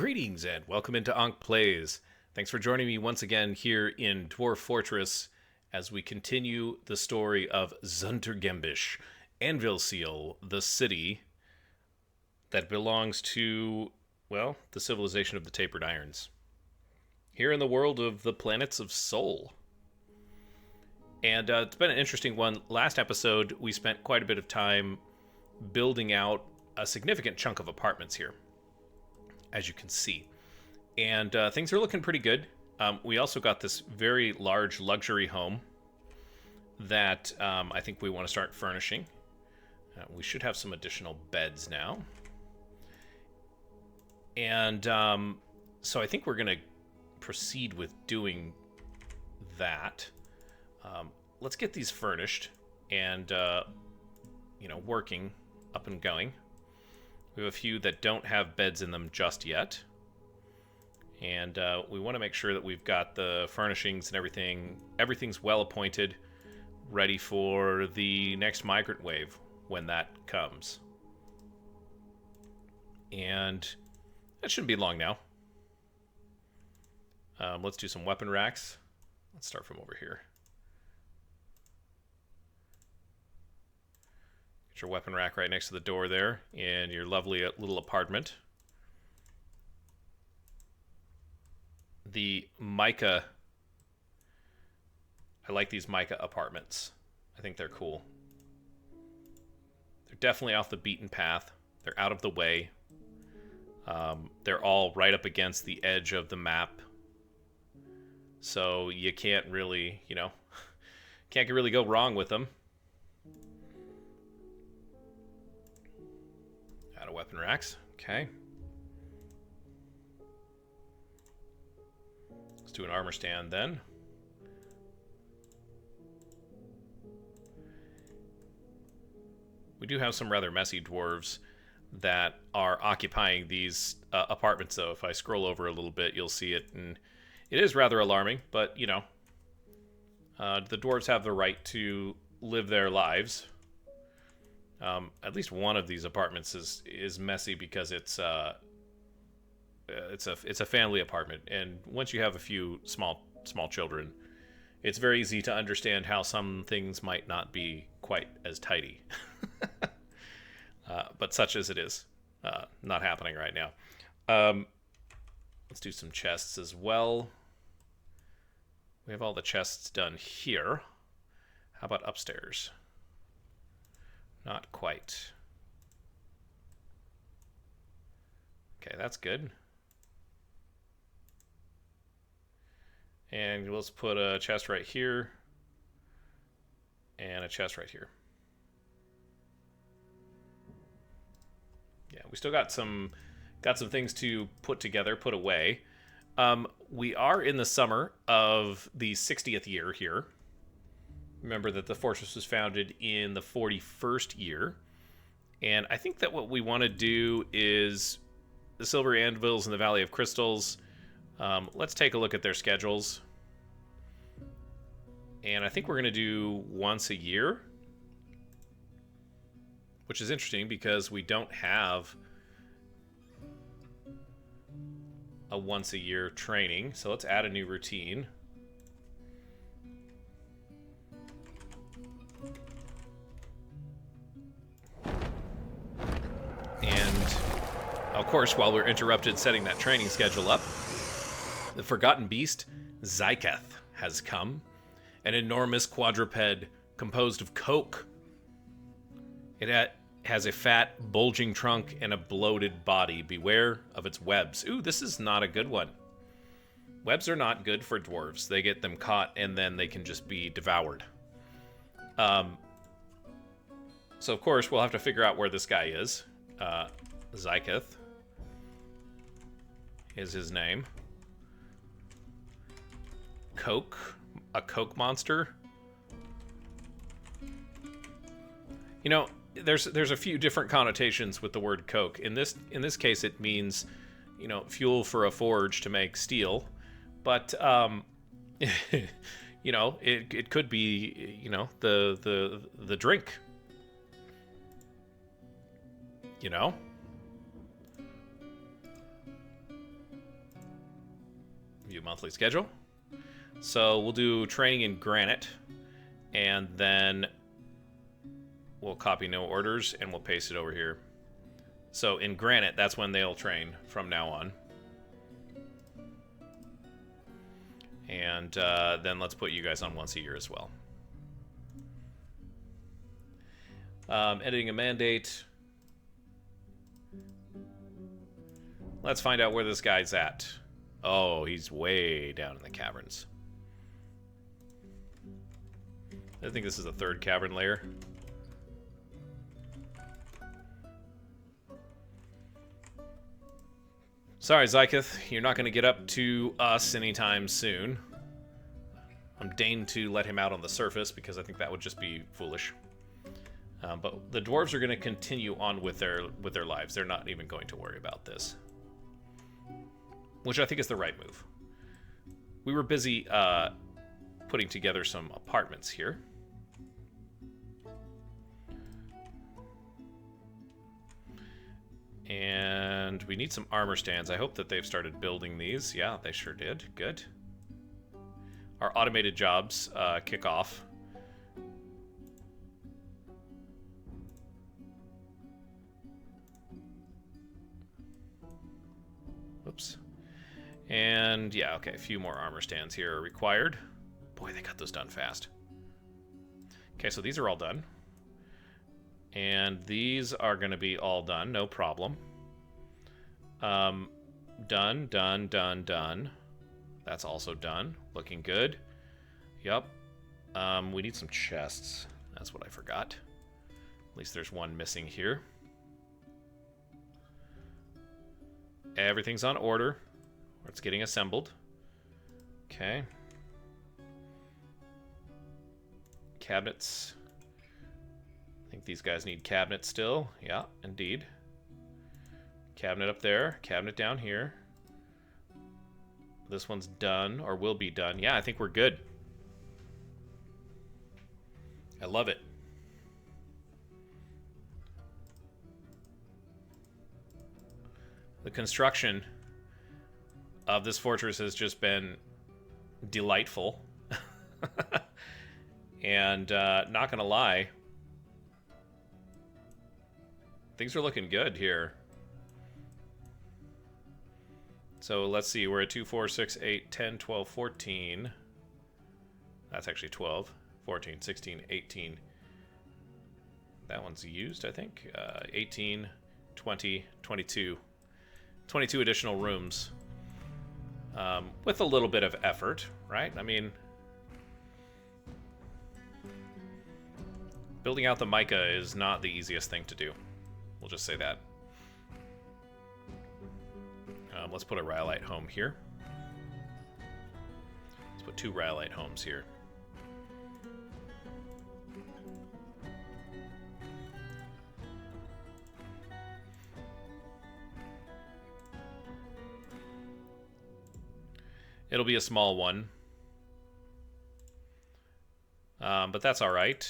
Greetings and welcome into Ankh Plays. Thanks for joining me once again here in Dwarf Fortress as we continue the story of Zuntergembish, Anvilseal, the city that belongs to, well, the civilization of the Tapered Irons. Here in the world of the planets of Sol. And it's been an interesting one. Last episode, we spent quite a bit of time building out a significant chunk of apartments here, as you can see. And things are looking pretty good. We also got this very large luxury home that I think we want to start furnishing. We should have some additional beds now. And so I think we're going to proceed with doing that. Let's get these furnished and, working, up and going. We have a few that don't have beds in them just yet. And we want to make sure that we've got the furnishings and everything. Everything's well appointed, ready for the next migrant wave when that comes. And that shouldn't be long now. Let's do some weapon racks. Let's start from over here. Get your weapon rack right next to the door there in your lovely little apartment. The mica, I like these mica apartments. I think they're cool. They're definitely off the beaten path. They're out of the way. They're all right up against the edge of the map. So you can't really, can't really go wrong with them. Out of weapon racks. Okay. Let's do an armor stand then. We do have some rather messy dwarves that are occupying these apartments, though. If I scroll over a little bit, you'll see it, and it is rather alarming, but, the dwarves have the right to live their lives. At least one of these apartments is messy because it's a family apartment, and once you have a few small children, it's very easy to understand how some things might not be quite as tidy. But such as it is, not happening right now. Let's do some chests as well. We have all the chests done here. How about upstairs? Not quite. Okay, that's good. And let's put a chest right here. And a chest right here. Yeah, we still got some things to put together, put away. We are in the summer of the 60th year here. Remember that the fortress was founded in the 41st year. And I think that what we want to do is the Silver Anvils in the Valley of Crystals. Let's take a look at their schedules. And I think we're going to do once a year. Which is interesting because we don't have a once a year training. So let's add a new routine. And of course, while we're interrupted setting that training schedule up, the Forgotten Beast, Zyketh, has come. An enormous quadruped composed of coke. It has a fat, bulging trunk and a bloated body. Beware of its webs. Ooh, this is not a good one. Webs are not good for dwarves. They get them caught and then they can just be devoured. So, of course, we'll have to figure out where this guy is. Zyketh is his name. Coke. A coke monster. There's a few different connotations with the word coke. In this case, it means, fuel for a forge to make steel. But it could be, the drink. View monthly schedule. So we'll do training in granite, and then we'll copy no orders, and we'll paste it over here. So in granite, that's when they'll train from now on. And then let's put you guys on once a year as well. Editing a mandate. Let's find out where this guy's at. Oh, he's way down in the caverns. I think this is the third cavern layer. Sorry, Zykoth, you're not going to get up to us anytime soon. I'm deigned to let him out on the surface because I think that would just be foolish. But the dwarves are going to continue on with their lives. They're not even going to worry about this, which I think is the right move. We were busy putting together some apartments here. And we need some armor stands. I hope that they've started building these. Yeah, they sure did. Good. Our automated jobs kick off. Oops. And yeah, okay, a few more armor stands here are required. Boy, they got those done fast. Okay, so these are all done. And these are going to be all done, no problem. Done, done, done, done. That's also done. Looking good. Yep. We need some chests. That's what I forgot. At least there's one missing here. Everything's on order. It's getting assembled. Okay. Cabinets. I think these guys need cabinets still. Yeah, indeed. Cabinet up there. Cabinet down here. This one's done, or will be done. Yeah, I think we're good. I love it. The construction of this fortress has just been delightful. And not gonna lie, things are looking good here. So let's see, we're at 2, 4, 6, 8, 10, 12, 14. That's actually 12, 14, 16, 18. That one's used, I think. 18, 20, 22. 22 additional rooms. With a little bit of effort, right? I mean, building out the mica is not the easiest thing to do. We'll just say that. Let's put a rhyolite home here. Let's put 2 rhyolite homes here. It'll be a small one. But that's all right.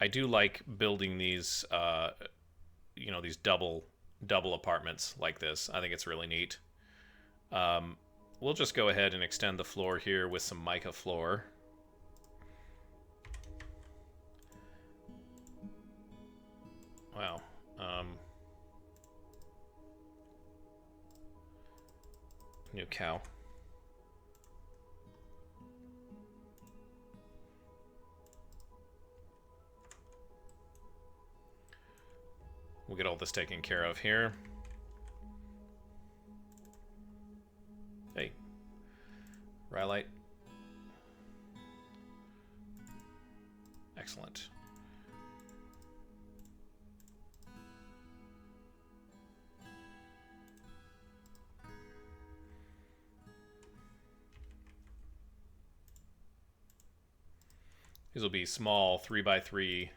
I do like building these, you know, these double apartments like this. I think it's really neat. We'll just go ahead and extend the floor here with some mica floor. Wow. New cow. We'll get all this taken care of here. Hey. Rhyolite. Excellent. These will be small 3x3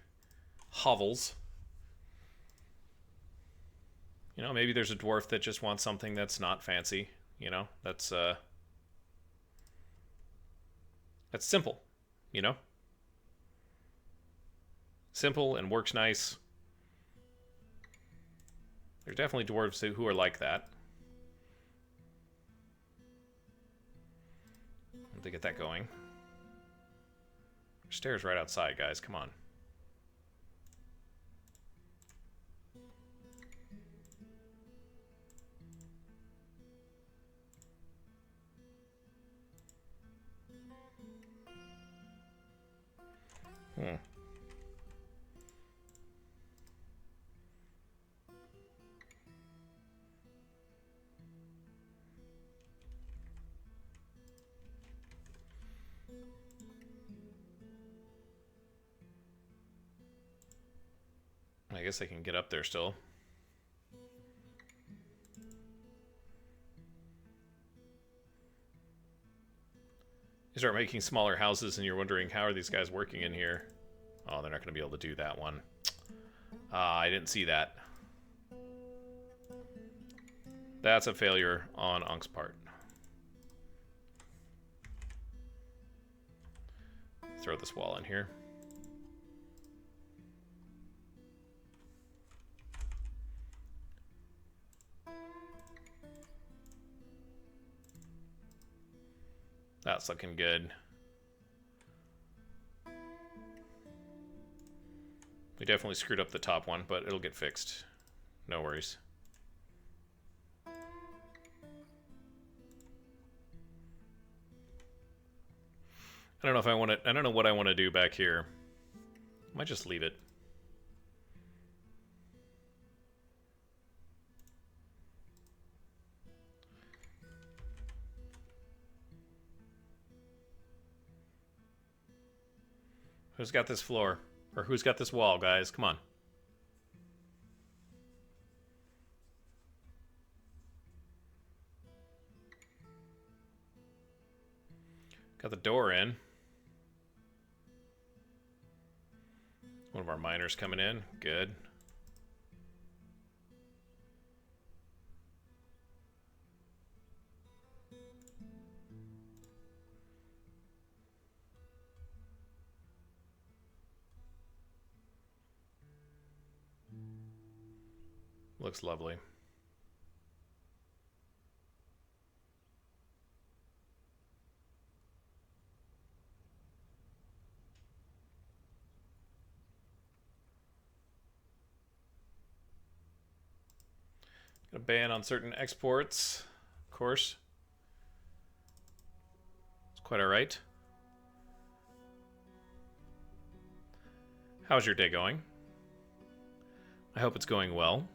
hovels. You know, maybe there's a dwarf that just wants something that's not fancy. You know, that's simple. You know, simple and works nice. There's definitely dwarves who are like that. They get that going. Stairs right outside, guys. Come on. I guess I can get up there still. You start making smaller houses and you're wondering, how are these guys working in here? Oh, they're not going to be able to do that one. I didn't see that. That's a failure on Ank's part. Throw this wall in here. That's looking good. We definitely screwed up the top one, but it'll get fixed. No worries. I don't know if I want to. I don't know what I want to do back here. I might just leave it. Who's got this floor? Or who's got this wall, guys? Come on. Got the door in. One of our miners coming in. Good. Looks lovely. Got a ban on certain exports, of course. It's quite alright. How's your day going? I hope it's going well.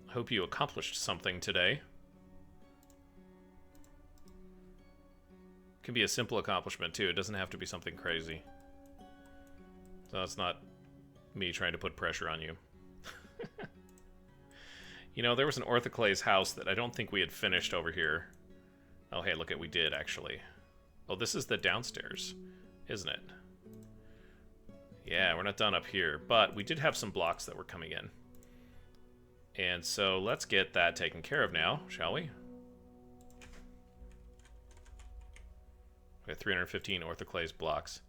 I hope you accomplished something today. It can be a simple accomplishment too. It doesn't have to be something crazy. So it's not me trying to put pressure on you. You know, there was an orthoclase house that I don't think we had finished over here. Oh, hey, look at, we did actually. Oh, this is the downstairs, isn't it? Yeah, we're not done up here, but we did have some blocks that were coming in. And so let's get that taken care of now, shall we? We have 315 orthoclase blocks.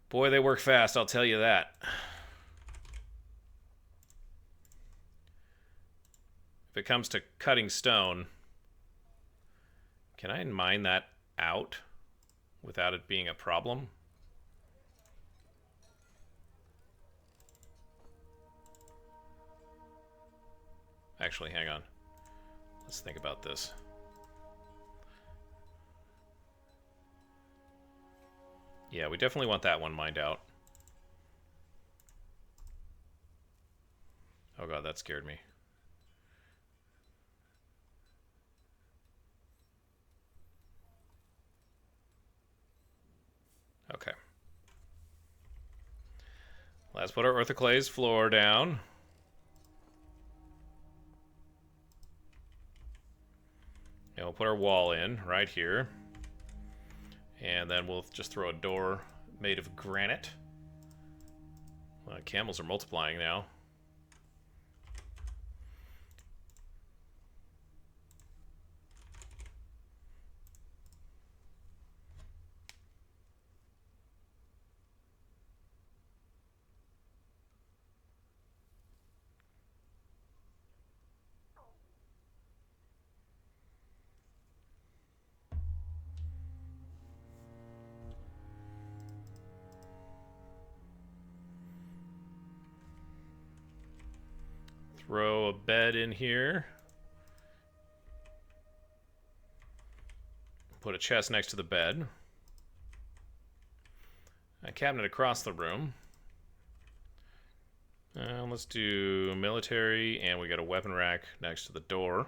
Boy, they work fast, I'll tell you that. If it comes to cutting stone, can I mine that out without it being a problem? Actually, hang on. Let's think about this. Yeah, we definitely want that one mined out. Oh god, that scared me. Okay. Let's put our orthoclase floor down. And we'll put our wall in right here. And then we'll just throw a door made of granite. Camels are multiplying now. Throw a bed in here. Put a chest next to the bed. A cabinet across the room. Let's do military, and we got a weapon rack next to the door.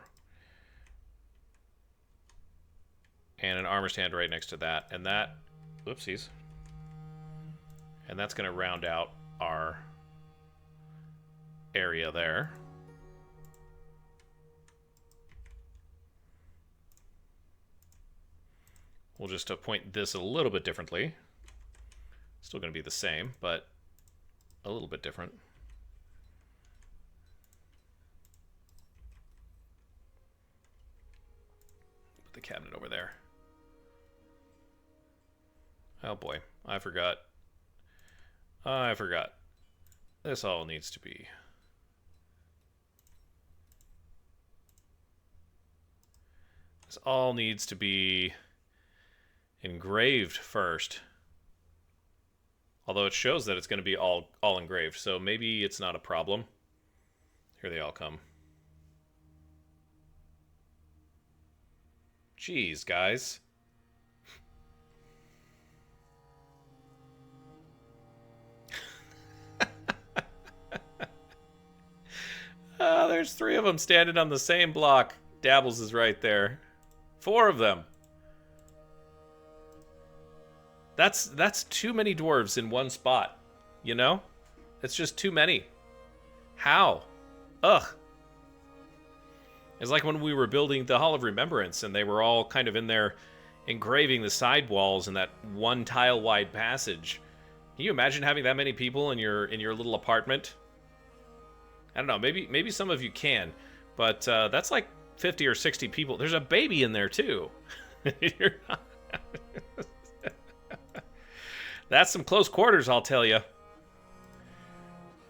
And an armor stand right next to that. And that... Whoopsies. And that's going to round out our area there. We'll just appoint this a little bit differently. Still going to be the same, but a little bit different. Put the cabinet over there. Oh boy, I forgot. I forgot. This all needs to be... This all needs to be engraved first. Although it shows that it's going to be all engraved, so maybe it's not a problem. Here they all come. Jeez, guys. There's 3 of them standing on the same block. Dabbles is right there. 4 of them. That's too many dwarves in one spot, you know? It's just too many. How? Ugh. It's like when we were building the Hall of Remembrance and they were all kind of in there engraving the side walls in that one tile wide passage. Can you imagine having that many people in your little apartment? I don't know, maybe some of you can, but that's like 50 or 60 people. There's a baby in there too. You're not... That's some close quarters, I'll tell you.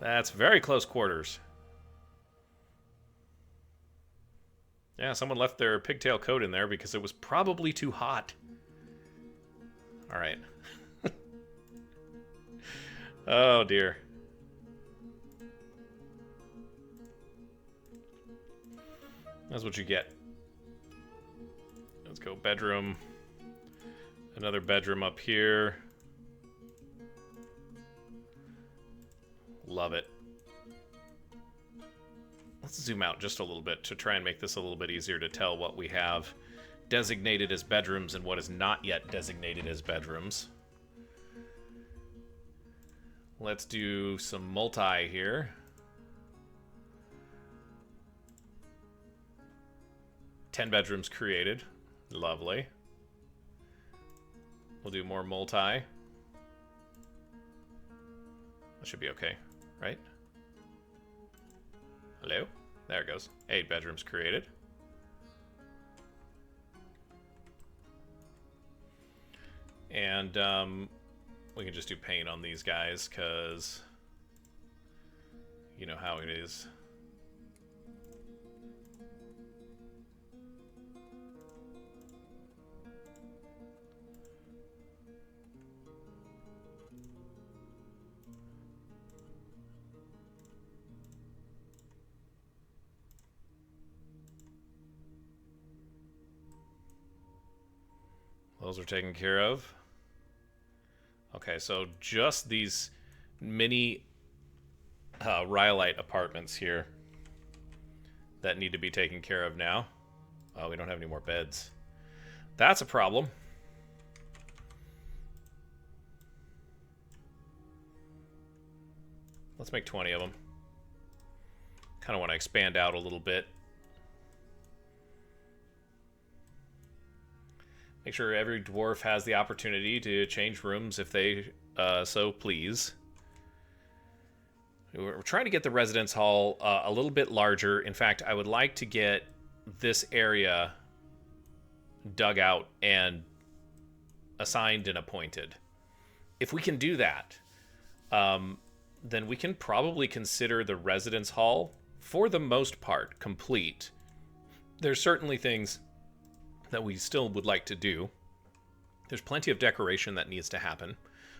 That's very close quarters. Yeah, someone left their pigtail coat in there because it was probably too hot. All right. Oh, dear. That's what you get. Let's go bedroom. Another bedroom up here. Love it. Let's zoom out just a little bit to try and make this a little bit easier to tell what we have designated as bedrooms and what is not yet designated as bedrooms. Let's do some multi here. 10 bedrooms created. Lovely. We'll do more multi. That should be okay, right? Hello? There it goes. 8 bedrooms created. And we can just do paint on these guys because you know how it is. Those are taken care of. Okay, so just these mini Rhyolite apartments here that need to be taken care of now. Oh, we don't have any more beds. That's a problem. Let's make 20 of them. Kind of want to expand out a little bit. Make sure every dwarf has the opportunity to change rooms if they so please. We're trying to get the residence hall a little bit larger. In fact, I would like to get this area dug out and assigned and appointed. If we can do that, then we can probably consider the residence hall, for the most part, complete. There's certainly things that we still would like to do. There's plenty of decoration that needs to happen.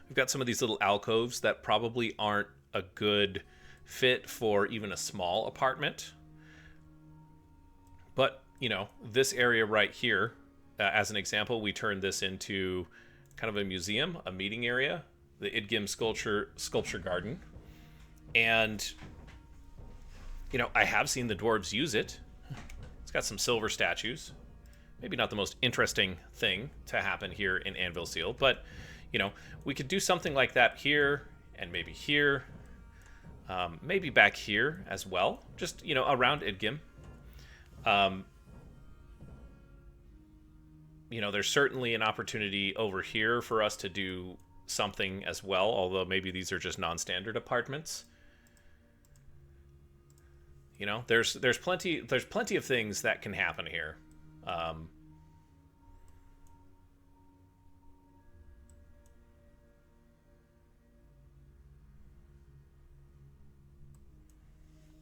We've got some of these little alcoves that probably aren't a good fit for even a small apartment. But, you know, this area right here, as an example, we turned this into kind of a museum, a meeting area, the Idgim sculpture garden. And, you know, I have seen the dwarves use it. It's got some silver statues. Maybe not the most interesting thing to happen here in Anvilseal, but, you know, we could do something like that here, and maybe here, maybe back here as well, just, you know, around Idgim. You know, there's certainly an opportunity over here for us to do something as well, although maybe these are just non-standard apartments. You know, there's plenty of things that can happen here.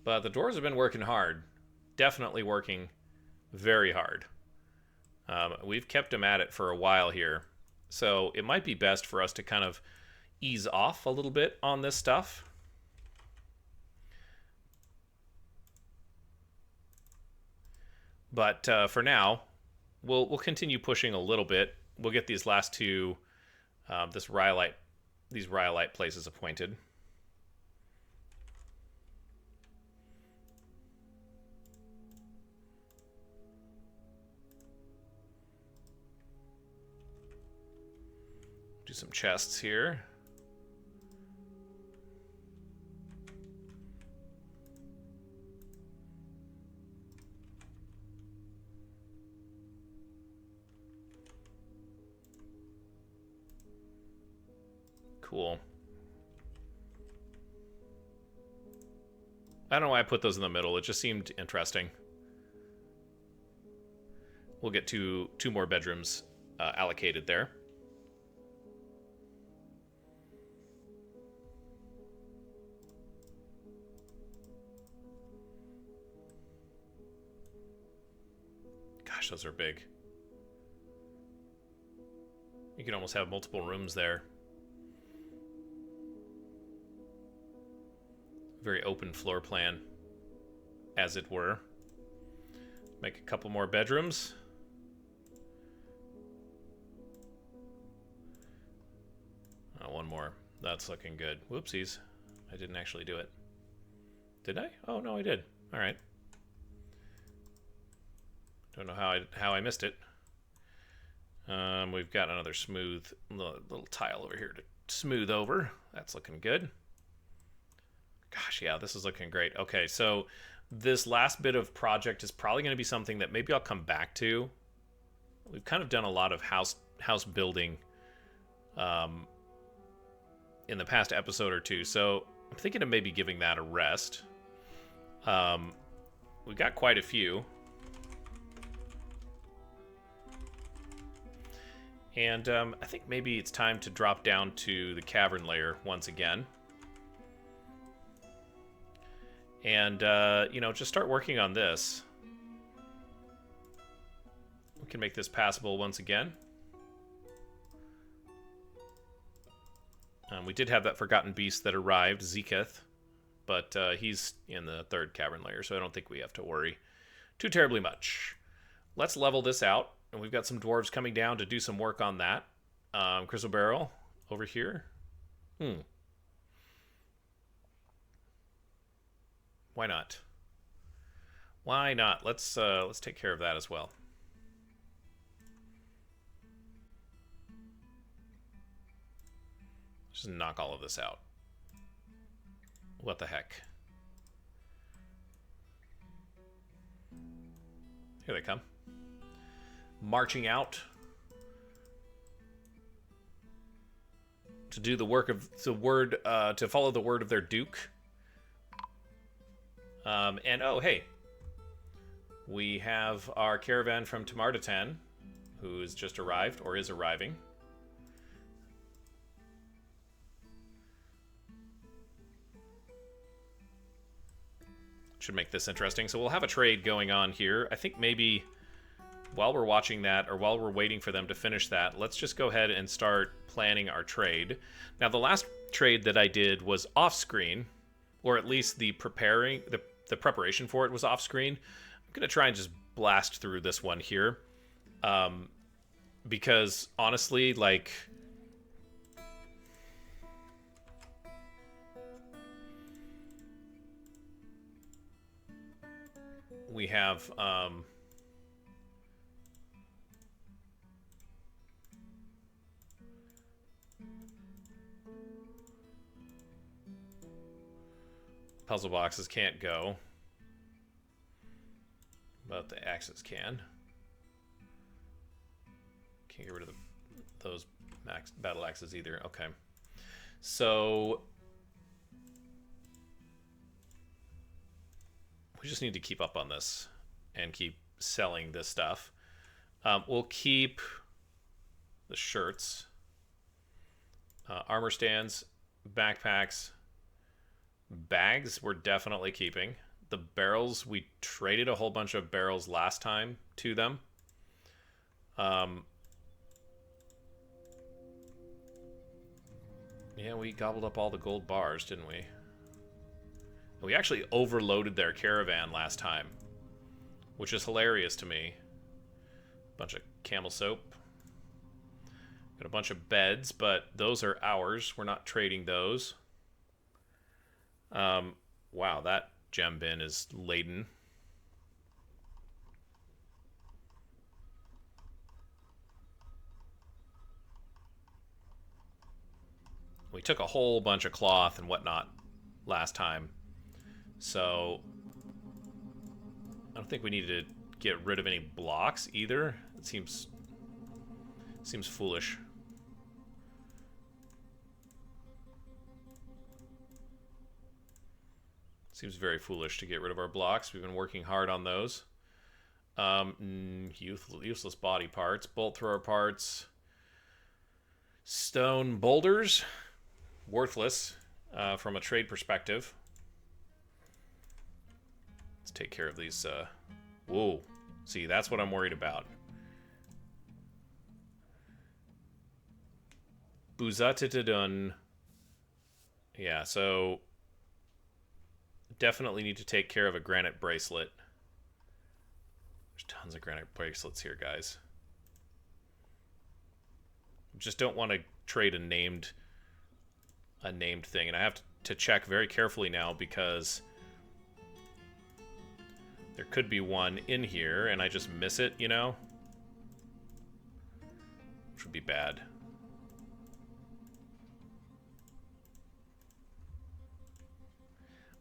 But the dwarves have been working hard. Definitely working very hard. We've kept them at it for a while here. So it might be best for us to kind of ease off a little bit on this stuff. But for now, we'll continue pushing a little bit. We'll get these last two, these rhyolite places appointed. Do some chests here. Cool. I don't know why I put those in the middle. It just seemed interesting. We'll get two more bedrooms allocated there. Gosh, those are big. You can almost have multiple rooms there. Very open floor plan, as it were. Make a couple more bedrooms. Oh, one more. That's looking good. Whoopsies. I didn't actually do it. Did I? Oh, no, I did. All right. Don't know how I missed it. We've got another smooth little tile over here to smooth over. That's looking good. Gosh, yeah, this is looking great. Okay, so this last bit of project is probably going to be something that maybe I'll come back to. We've kind of done a lot of house building in the past episode or two, so I'm thinking of maybe giving that a rest. We've got quite a few. And I think maybe it's time to drop down to the cavern layer once again. And, you know, just start working on this. We can make this passable once again. We did have that forgotten beast that arrived, Zeketh, but he's in the third cavern layer, so I don't think we have to worry too terribly much. Let's level this out, and we've got some dwarves coming down to do some work on that. Crystal Barrel over here. Why not? Why not? Let's take care of that as well. Just knock all of this out. What the heck? Here they come. Marching out to do the work of the word, to follow the word of their duke. And oh, hey, we have our caravan from Tamardatan, who's just arrived or is arriving. Should make this interesting. So we'll have a trade going on here. I think maybe while we're watching that, or while we're waiting for them to finish that, let's just go ahead and start planning our trade. Now, the last trade that I did was off screen, or at least the preparation for it was off screen. I'm gonna try and just blast through this one here, because honestly, like, we have puzzle boxes can't go, but the axes can. Can't get rid of those battle axes either. Okay, so we just need to keep up on this and keep selling this stuff. We'll keep the shirts, armor stands, backpacks, bags we're definitely keeping. The barrels, we traded a whole bunch of barrels last time to them. Yeah, we gobbled up all the gold bars, didn't we? We actually overloaded their caravan last time, which is hilarious to me. Bunch of camel soap. Got a bunch of beds, but those are ours. We're not trading those. Wow, that gem bin is laden. We took a whole bunch of cloth and whatnot last time, so I don't think we need to get rid of any blocks either. It seems foolish. Seems very foolish to get rid of our blocks. We've been working hard on those. Useless body parts, bolt thrower parts, stone boulders, worthless from a trade perspective. Let's take care of these. Whoa, see, that's what I'm worried about. Buzatitadun. Yeah, so definitely need to take care of a granite bracelet. There's tons of granite bracelets here, guys. Just don't want to trade a named thing, and I have to check very carefully now because there could be one in here and I just miss it, you know? Which would be bad.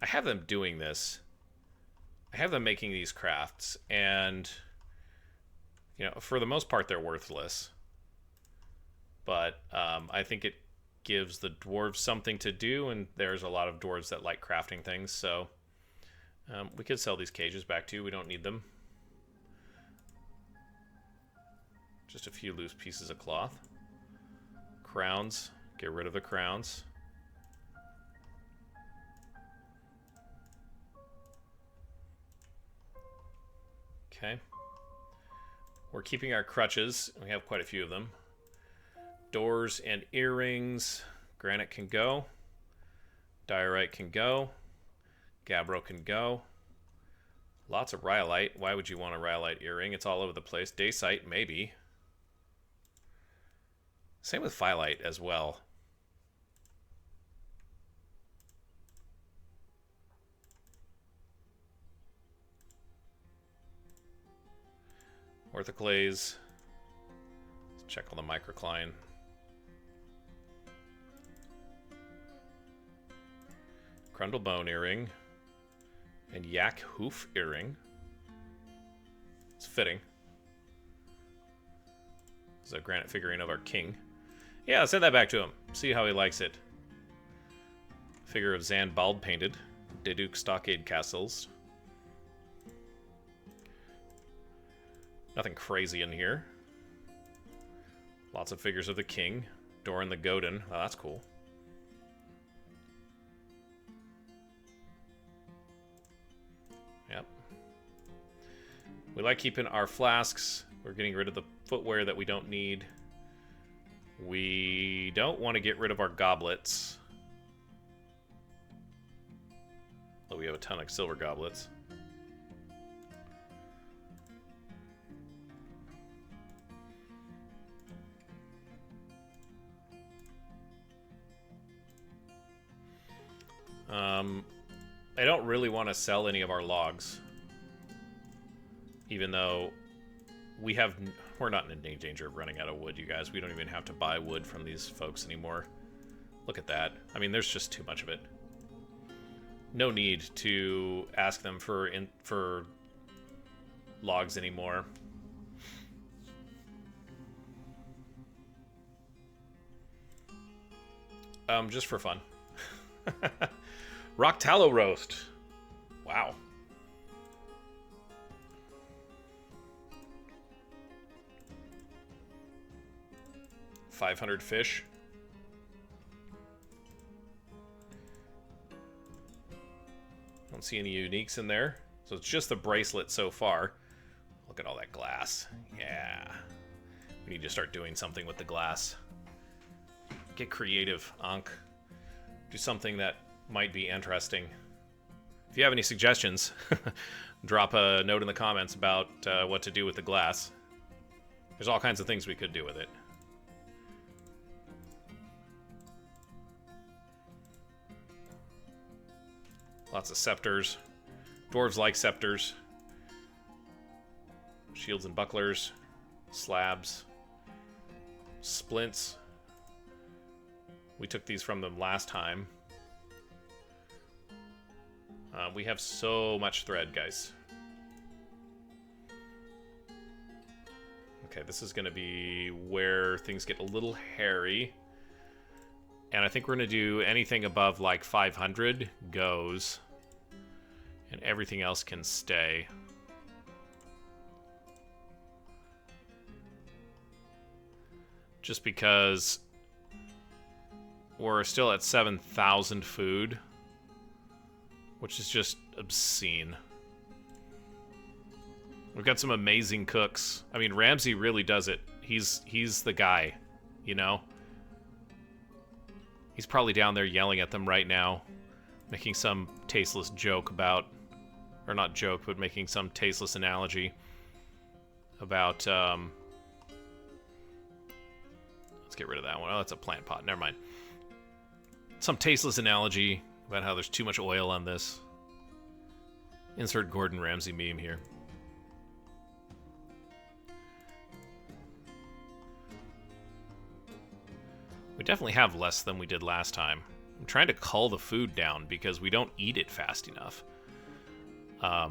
I have them doing this. I have them making these crafts, and you know, for the most part, they're worthless. But I think it gives the dwarves something to do, and there's a lot of dwarves that like crafting things, so we could sell these cages back to you. We don't need them. Just a few loose pieces of cloth. Crowns. Get rid of the crowns. Okay. We're keeping our crutches. We have quite a few of them. Doors and earrings. Granite can go. Diorite can go. Gabbro can go. Lots of rhyolite. Why would you want a rhyolite earring? It's all over the place. Dacite, maybe. Same with phyllite as well. Orthoclase. Let's check on the microcline. Crundle bone earring. And yak hoof earring. It's fitting. It's a granite figurine of our king. Yeah, send that back to him. See how he likes it. Figure of Zan Bald painted. Deduk Stockade Castles. Nothing crazy in here. Lots of figures of the king. Doran the Godin. Oh, that's cool. Yep. We like keeping our flasks. We're getting rid of the footwear that we don't need. We don't want to get rid of our goblets. Though we have a ton of silver goblets. I don't really want to sell any of our logs. Even though we're not in any danger of running out of wood, you guys. We don't even have to buy wood from these folks anymore. Look at that. I mean, there's just too much of it. No need to ask them for logs anymore. Just for fun. Rock tallow roast. Wow. $500 fish. Don't see any uniques in there. So it's just the bracelet so far. Look at all that glass. Yeah. We need to start doing something with the glass. Get creative, Ankh. Do something that might be interesting. If you have any suggestions, drop a note in the comments about what to do with the glass. There's all kinds of things we could do with it. Lots of scepters. Dwarves like scepters. Shields and bucklers. Slabs. Splints. We took these from them last time. We have so much thread, guys. Okay, this is going to be where things get a little hairy. And I think we're going to do anything above like 500 goes. And everything else can stay. Just because we're still at 7,000 food. Which is just obscene. We've got some amazing cooks. I mean, Ramsey really does it. He's the guy, you know? He's probably down there yelling at them right now, making some tasteless joke about, or not joke, but making some tasteless analogy about, let's get rid of that one. Oh, that's a plant pot. Never mind. Some tasteless analogy about how there's too much oil on this. Insert Gordon Ramsay meme here. We definitely have less than we did last time. I'm trying to cull the food down because we don't eat it fast enough. I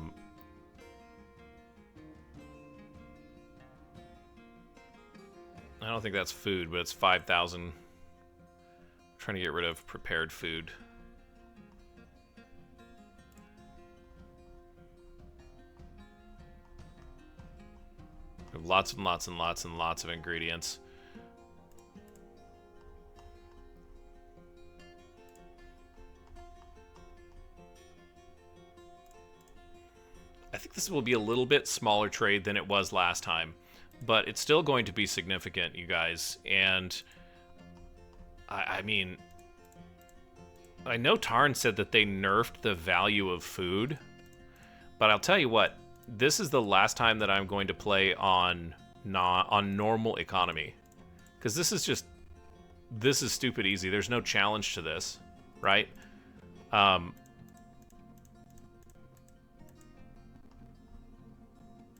don't think that's food, but it's 5,000. Trying to get rid of prepared food. We have lots and lots and lots and lots of ingredients. I think this will be a little bit smaller trade than it was last time, but it's still going to be significant, you guys. And I mean, I know Tarn said that they nerfed the value of food, but I'll tell you what, this is the last time that I'm going to play on normal economy, because this is stupid easy. There's no challenge to this, right?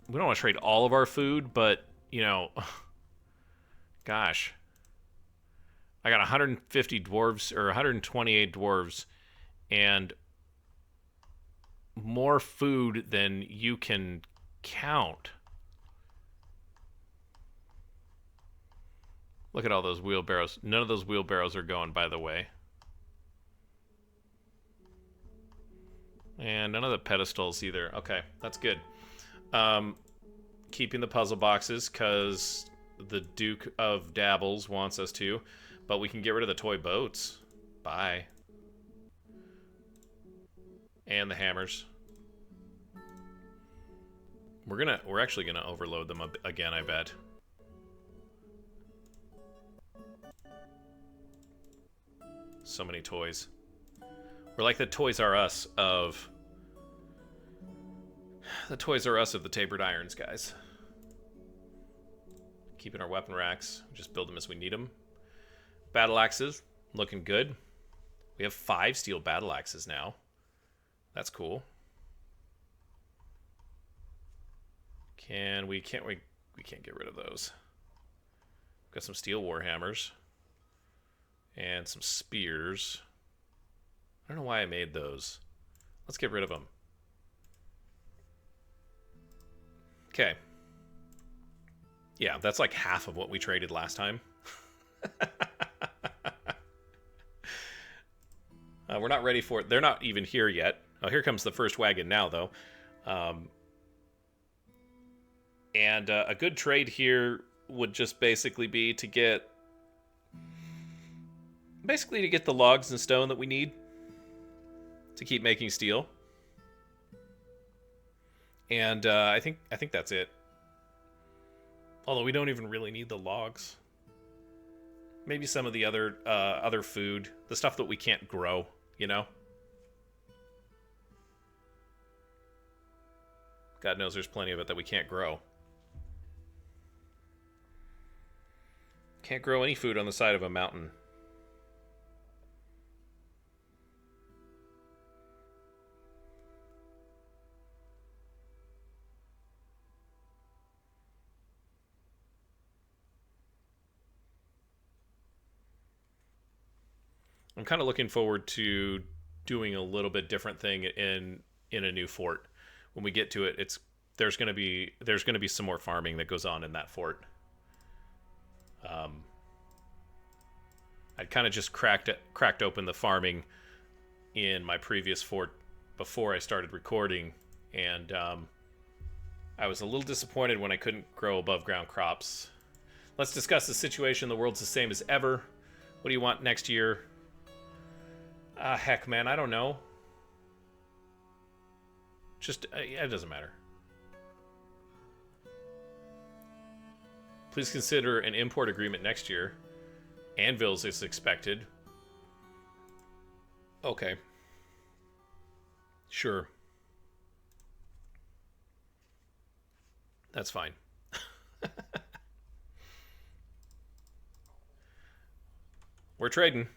We don't want to trade all of our food, but, you know, gosh. I got 150 dwarves, or 128 dwarves, and more food than you can count. Look at all those wheelbarrows. None of those wheelbarrows are going, by the way. And none of the pedestals either. Okay, that's good. Keeping the puzzle boxes because the Duke of Dabbles wants us to, but we can get rid of the toy boats. Bye. And the hammers. We're actually gonna overload them again, I bet. So many toys. We're like the Toys R Us of The Toys R Us of the tapered irons, guys. Keeping our weapon racks. Just build them as we need them. Battle axes. Looking good. We have 5 steel battle axes now. That's cool. We can't get rid of those. Got some steel warhammers. And some spears. I don't know why I made those. Let's get rid of them. Okay. Yeah, that's like half of what we traded last time. We're not ready for it. They're not even here yet. Oh, here comes the first wagon now, though. And a good trade here would just basically be to get... Basically to get the logs and stone that we need to keep making steel. And I think that's it. Although we don't even really need the logs. Maybe some of the other food, the stuff that we can't grow, you know? God knows there's plenty of it that we can't grow. Can't grow any food on the side of a mountain. I'm kind of looking forward to doing a little bit different thing in a new fort. When we get to it, there's going to be some more farming that goes on in that fort. I'd kind of just cracked open the farming in my previous fort before I started recording, and I was a little disappointed when I couldn't grow above ground crops. Let's discuss the situation. The world's the same as ever. What do you want next year? Heck, man, I don't know. Just, it doesn't matter. Please consider an import agreement next year. Anvils is expected. Okay. Sure. That's fine. We're trading.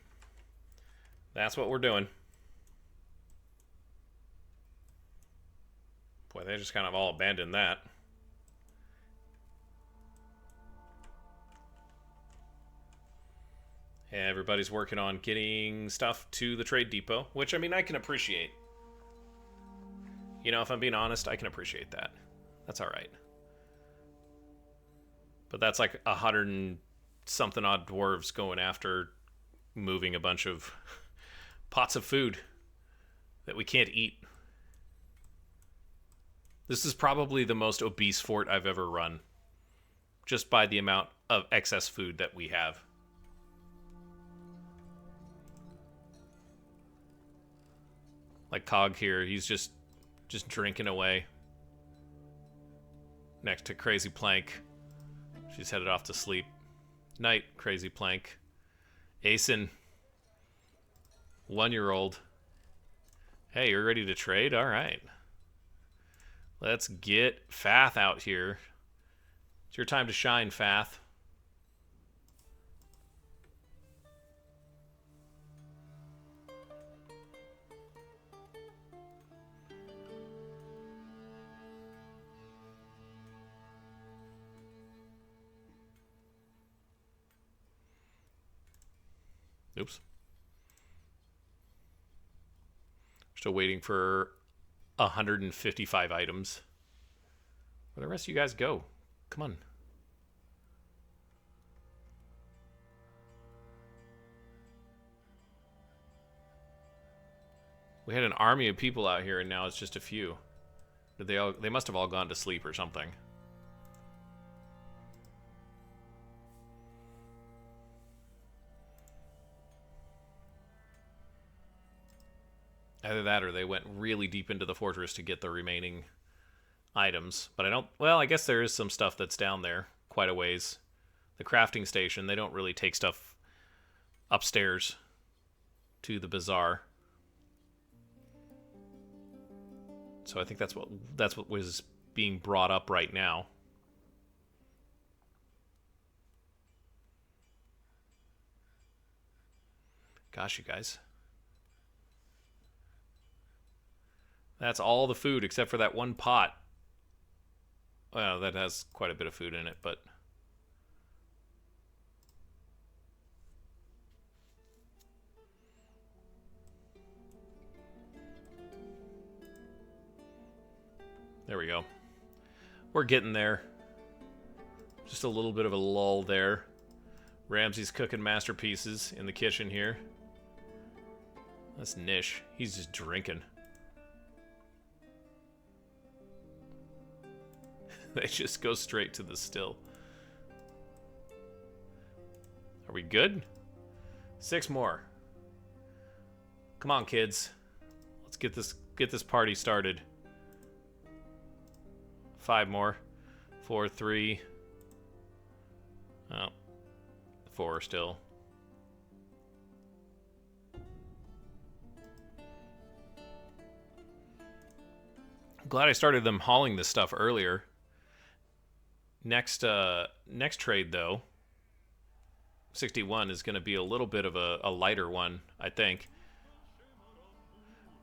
That's what we're doing. Boy, they just kind of all abandoned that. Everybody's working on getting stuff to the trade depot, which, I mean, I can appreciate. You know, if I'm being honest, I can appreciate that. That's all right. But that's like 100 and something odd dwarves going after moving a bunch of pots of food that we can't eat. This is probably the most obese fort I've ever run, just by the amount of excess food that we have. Like Cog here, he's just drinking away next to Crazy Plank. She's headed off to sleep. Night, Crazy Plank. Asen, 1-year-old. Hey, you're ready to trade? All right. Let's get Fath out here. It's your time to shine, Fath. Oops. Still waiting for 155 items. Where the rest of you guys go? Come on. We had an army of people out here, and now it's just a few. Did they all? They must have all gone to sleep or something. Either that or they went really deep into the fortress to get the remaining items. But I don't... Well, I guess there is some stuff that's down there quite a ways. The crafting station, they don't really take stuff upstairs to the bazaar. So I think that's what was being brought up right now. Gosh, you guys. That's all the food except for that one pot. Well, that has quite a bit of food in it, but... There we go. We're getting there. Just a little bit of a lull there. Ramsey's cooking masterpieces in the kitchen here. That's Nish. He's just drinking. They just go straight to the still. Are we good? 6 more. Come on, kids. Let's get this party started. 5 more. 4, 3. Oh. 4 still. I'm glad I started them hauling this stuff earlier. Next trade, though, 61 is going to be a little bit of a lighter one, I think.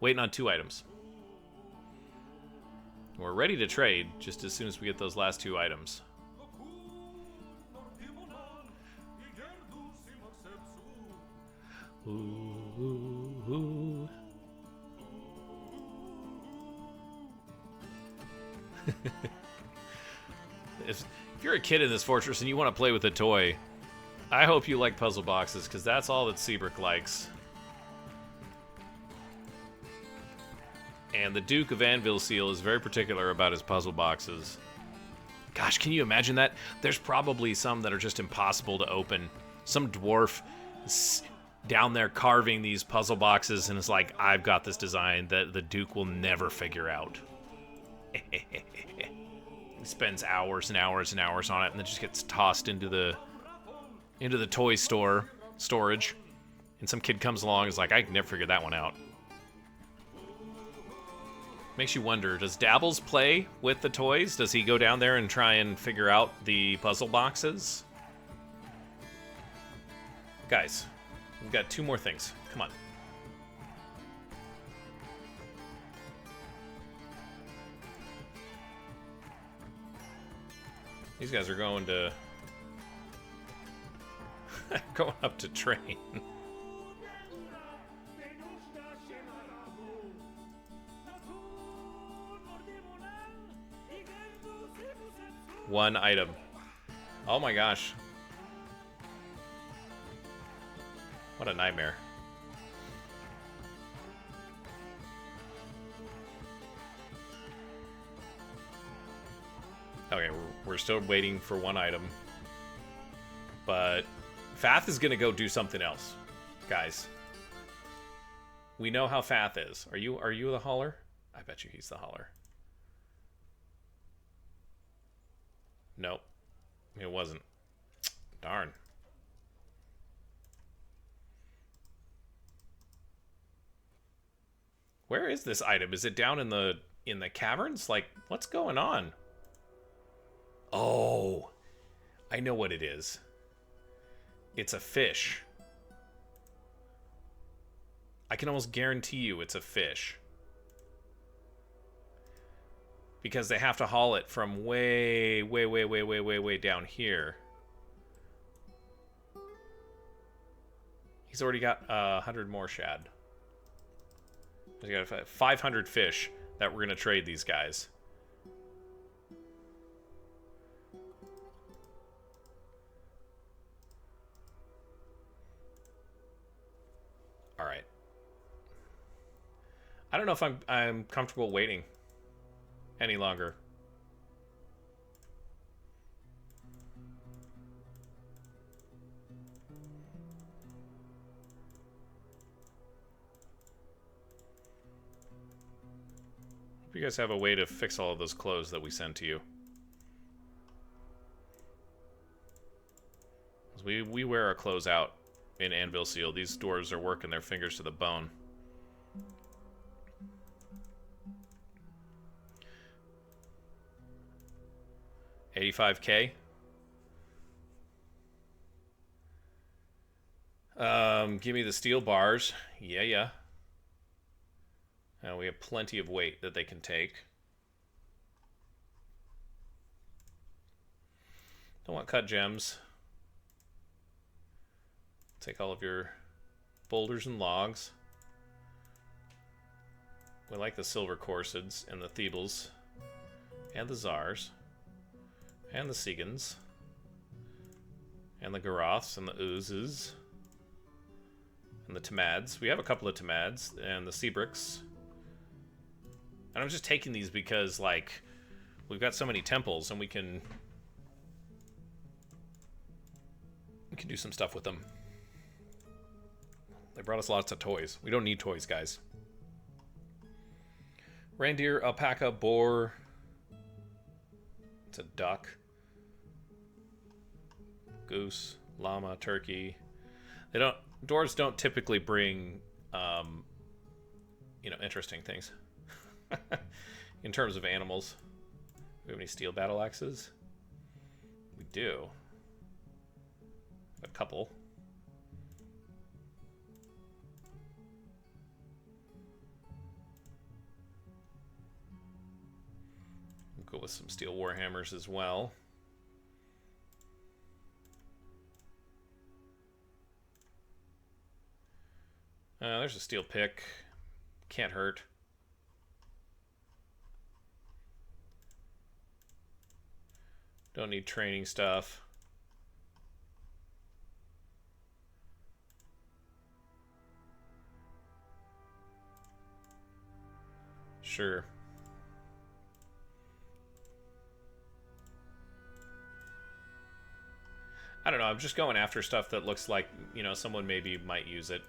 Waiting on 2 items. We're ready to trade just as soon as we get those last 2 items. Ooh, ooh, ooh. If you're a kid in this fortress and you want to play with a toy, I hope you like puzzle boxes, because that's all that Seabrook likes. And the Duke of Anvilseal is very particular about his puzzle boxes. Gosh, can you imagine that? There's probably some that are just impossible to open. Some dwarf down there carving these puzzle boxes and is like, I've got this design that the Duke will never figure out. He spends hours and hours and hours on it and then just gets tossed into the toy storage. And some kid comes along and is like, I can never figure that one out. Makes you wonder, does Dabbles play with the toys? Does he go down there and try and figure out the puzzle boxes? Guys, we've got 2 more things. Come on. These guys are going to... going up to train. One item. Oh my gosh. What a nightmare. Okay, we're still waiting for 1 item. But Fath is gonna go do something else. Guys. We know how Fath is. Are you the hauler? I bet you he's the hauler. Nope. It wasn't. Darn. Where is this item? Is it down in the caverns? Like, what's going on? Oh, I know what it is. It's a fish. I can almost guarantee you it's a fish. Because they have to haul it from way down here. He's already got 100 more shad. He's got 500 fish that we're going to trade these guys. All right. I don't know if I'm comfortable waiting any longer. Hope you guys have a way to fix all of those clothes that we sent to you. We wear our clothes out in Anvilseal. These dwarves are working their fingers to the bone. 85k. Give me the steel bars. Yeah, yeah. Now we have plenty of weight that they can take. Don't want cut gems. Take all of your boulders and logs. We like the silver corsets and the Thebals and the Czars and the Segans and the Garoths and the Oozes and the Tamads. We have a couple of Tamads and the Seabricks. And I'm just taking these because, like, we've got so many temples and we can do some stuff with them. They brought us lots of toys. We don't need toys, guys. Reindeer, alpaca, boar. It's a duck. Goose, llama, turkey. Dwarves don't typically bring, interesting things. In terms of animals. Do we have any steel battle axes? We do. A couple. We'll go with some steel warhammers as well. There's a steel pick. Can't hurt. Don't need training stuff. Sure. I don't know, I'm just going after stuff that looks like, someone maybe might use it.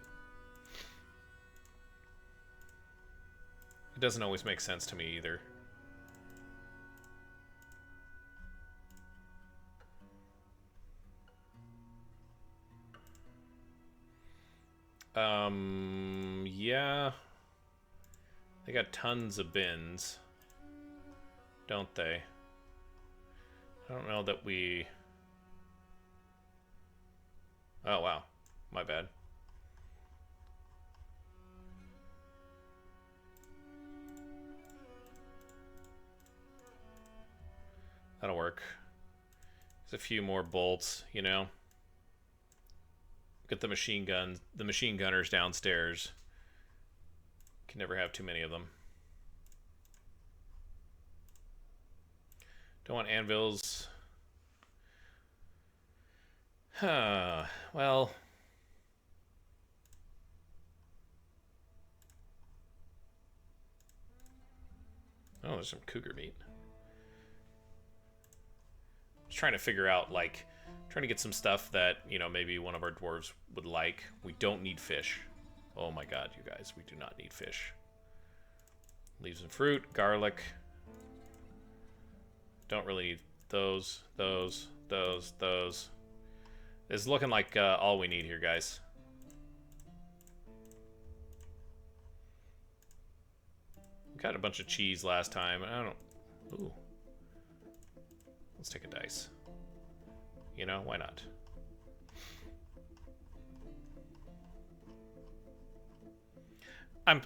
It doesn't always make sense to me either. Yeah. They got tons of bins, don't they? I don't know that we... Oh, wow. My bad. That'll work. There's a few more bolts, Get the machine gunners downstairs. Can never have too many of them. Don't want anvils. Well. Oh, there's some cougar meat. Just trying to figure out, trying to get some stuff that, maybe one of our dwarves would like. We don't need fish. Oh my god, you guys, we do not need fish. Leaves and fruit, garlic. Don't really need those. It's looking like all we need here, guys. We got a bunch of cheese last time. Ooh. Let's take a dice. Why not?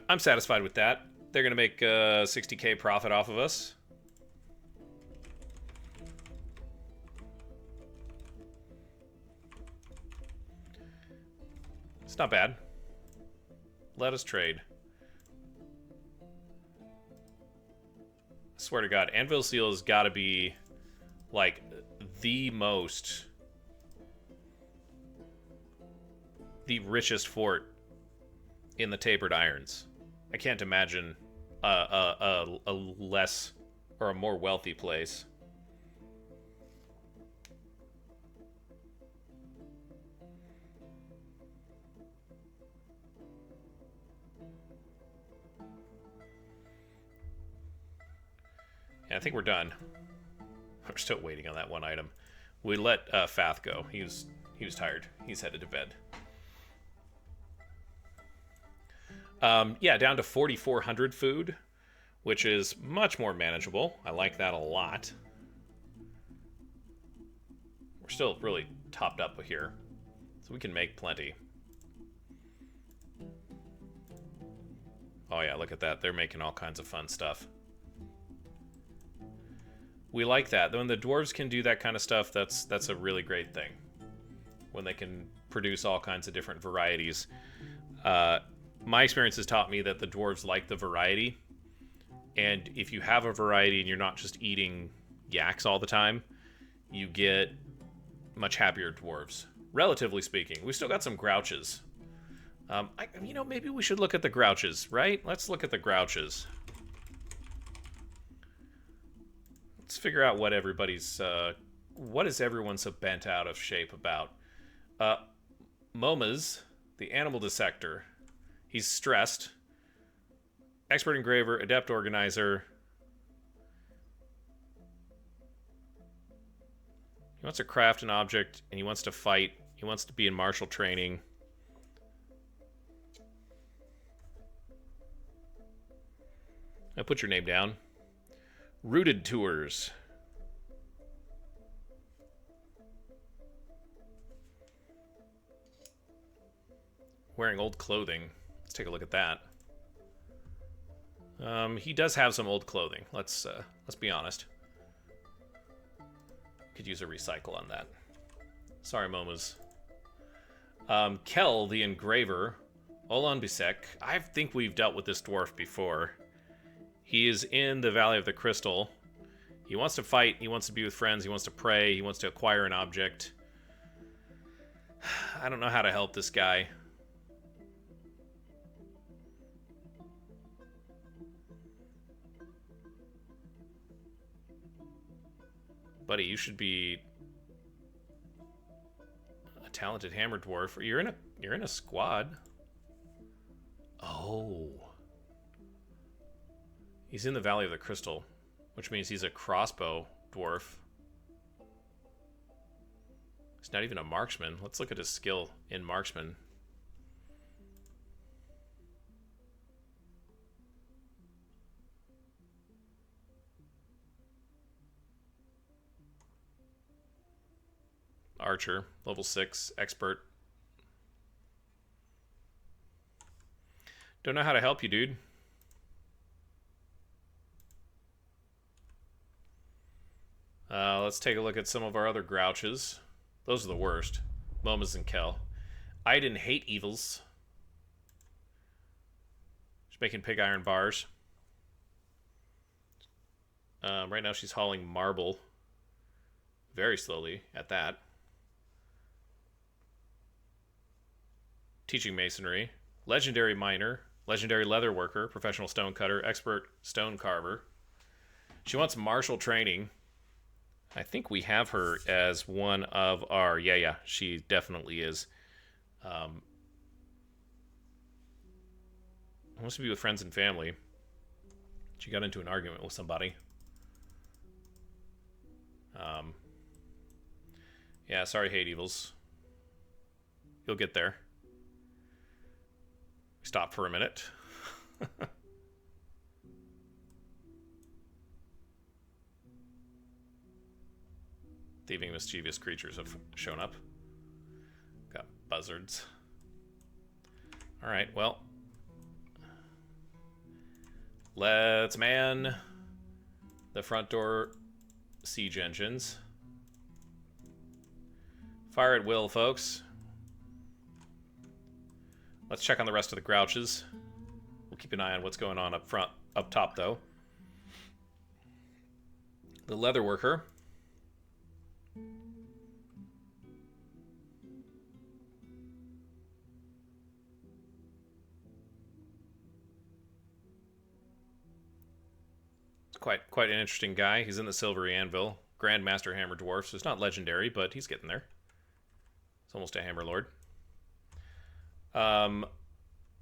I'm satisfied with that. They're gonna make 60k profit off of us. It's not bad. Let us trade. I swear to God, Anvilseal has got to be the richest fort in the Tapered Irons. I can't imagine a less or a more wealthy place. Yeah, I think we're done. We're still waiting on that one item. We let Fath go. He was tired. He's headed to bed. Yeah, down to 4,400 food, which is much more manageable. I like that a lot. We're still really topped up here, so we can make plenty. Oh yeah, look at that. They're making all kinds of fun stuff. We like that. When the dwarves can do that kind of stuff, that's a really great thing. When they can produce all kinds of different varieties. My experience has taught me that the dwarves like the variety. And if you have a variety and you're not just eating yaks all the time, you get much happier dwarves. Relatively speaking. We've still got some grouches. Maybe we should look at the grouches, right? Let's look at the grouches. Let's figure out what everybody's... what is everyone so bent out of shape about? Momas, the animal dissector. He's stressed. Expert engraver, adept organizer. He wants to craft an object, and he wants to fight. He wants to be in martial training. Now put your name down. Rooted tours. Wearing old clothing. Let's take a look at that. He does have some old clothing. Let's be honest. Could use a recycle on that. Sorry, Momas. Kel, the engraver. Anvilseal. I think we've dealt with this dwarf before. He is in the Valley of the Crystal. He wants to fight. He wants to be with friends. He wants to pray. He wants to acquire an object. I don't know how to help this guy. Buddy, you should be a talented hammer dwarf. You're in a squad. Oh. He's in the Valley of the Crystal, which means he's a crossbow dwarf. He's not even a marksman. Let's look at his skill in marksman. Archer, level 6, expert. Don't know how to help you, dude. Let's take a look at some of our other grouches. Those are the worst. Momas and Kel. Iden hate evils. She's making pig iron bars. Right now she's hauling marble. Very slowly at that. Teaching masonry. Legendary miner. Legendary leather worker. Professional stone cutter. Expert stone carver. She wants martial training. I think we have her as one of our... Yeah, she definitely is. Wants to be with friends and family. She got into an argument with somebody. Yeah, sorry, hate evils. You'll get there. Stop for a minute. Thieving mischievous creatures have shown up. Got buzzards. Alright, well. Let's man the front door siege engines. Fire at will, folks. Let's check on the rest of the grouches. We'll keep an eye on what's going on up front, up top, though. The leather worker. It's quite an interesting guy. He's in the Silvery Anvil. Grandmaster Hammer Dwarf, so it's not legendary, but he's getting there. It's almost a Hammer Lord.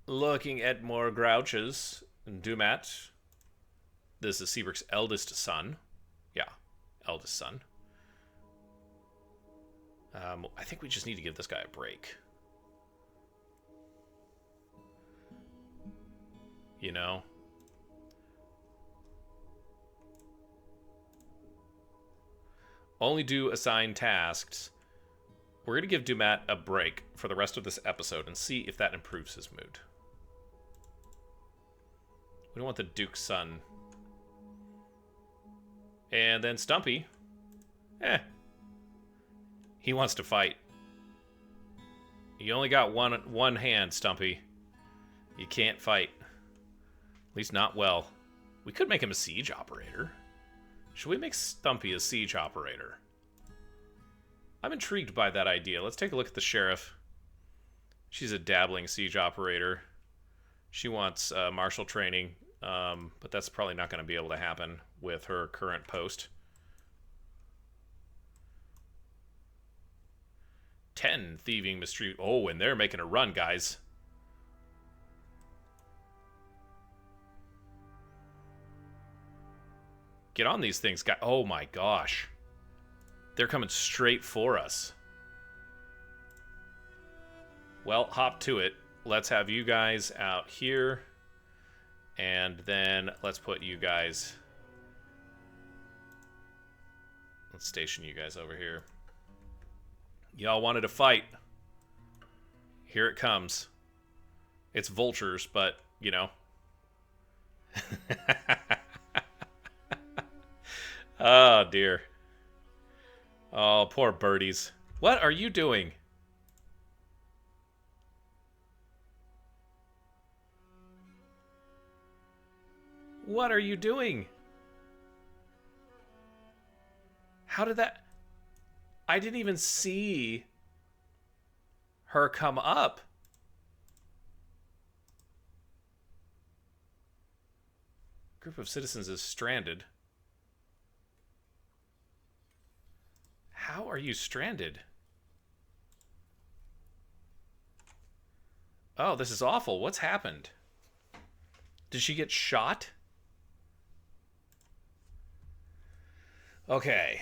Looking at more grouches. Dumat. This is Seabrick's eldest son. Yeah, eldest son. I think we just need to give this guy a break. You know? Only do assigned tasks. We're going to give Dumat a break for the rest of this episode and see if that improves his mood. We don't want the Duke's son. And then Stumpy. He wants to fight. You only got one hand, Stumpy. You can't fight. At least not well. We could make him a siege operator. Should we make Stumpy a siege operator? I'm intrigued by that idea. Let's take a look at the sheriff. She's a dabbling siege operator. She wants martial training, but that's probably not going to be able to happen with her current post. 10 thieving mystery. Oh, and they're making a run, guys. Get on these things, guys. Oh my gosh. They're coming straight for us. Well, hop to it. Let's have you guys out here. And then let's put you guys... Let's station you guys over here. Y'all wanted to fight. Here it comes. It's vultures, but, you know. Oh, dear. Oh, poor birdies. What are you doing? What are you doing? How did that... I didn't even see her come up. Group of citizens is stranded. How are you stranded? Oh, this is awful. What's happened? Did she get shot? Okay.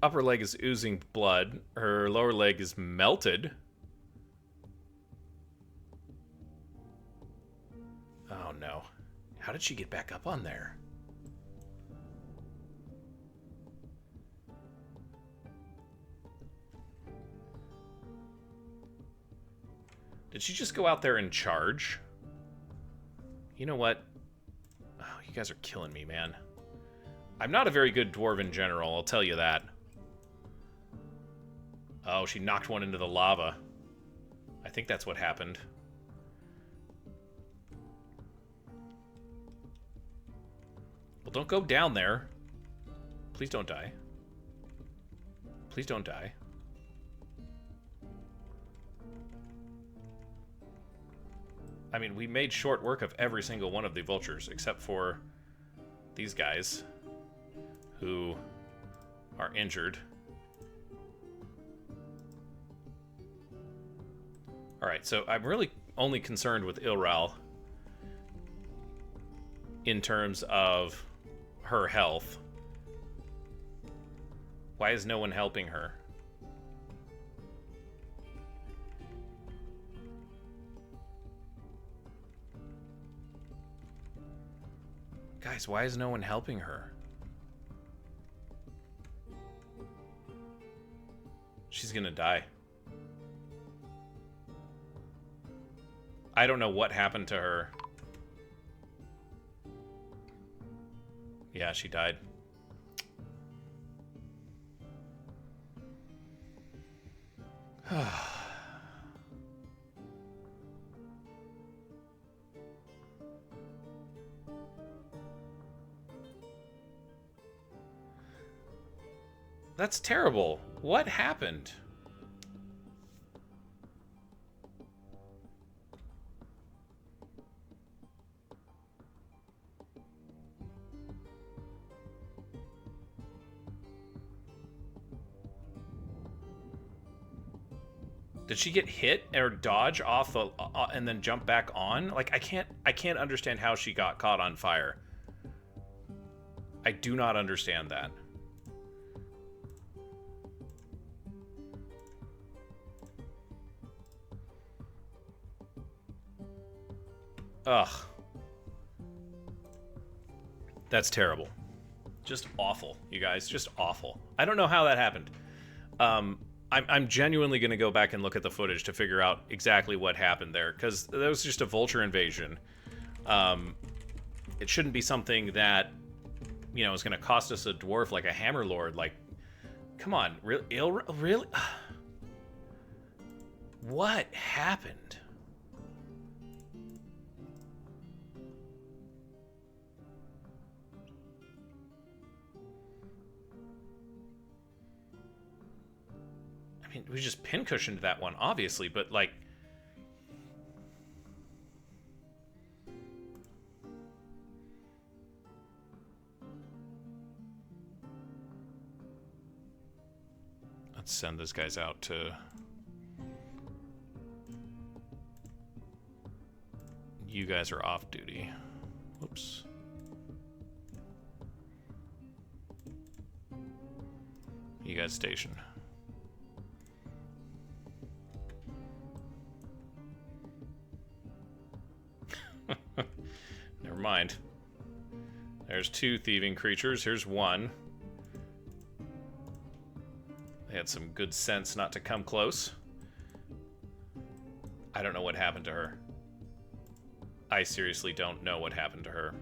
Upper leg is oozing blood. Her lower leg is melted. Oh no. How did she get back up on there? Did she just go out there and charge? You know what? Oh, you guys are killing me, man. I'm not a very good dwarf in general, I'll tell you that. Oh, she knocked one into the lava. I think that's what happened. Well, don't go down there. Please don't die. Please don't die. I mean, we made short work of every single one of the vultures, except for these guys, who are injured. Alright, so I'm really only concerned with Ilral in terms of her health. Why is no one helping her? Guys, why is no one helping her? She's gonna die. I don't know what happened to her. Yeah, she died. That's terrible. What happened? Did she get hit or dodge off the and then jump back on? Like I can't understand how she got caught on fire. I do not understand that. Ugh. That's terrible. Just awful, you guys. Just awful. I don't know how that happened. I'm genuinely going to go back and look at the footage to figure out exactly what happened there, because that was just a vulture invasion. It shouldn't be something that, you know, is going to cost us a dwarf like a Hammerlord. Like, come on, really? What happened? I mean, we just pincushioned that one, obviously, but, like... Let's send those guys out to... You guys are off duty. Whoops. You guys station. Never mind. There's 2 thieving creatures. Here's 1. They had some good sense not to come close. I don't know what happened to her. I seriously don't know what happened to her.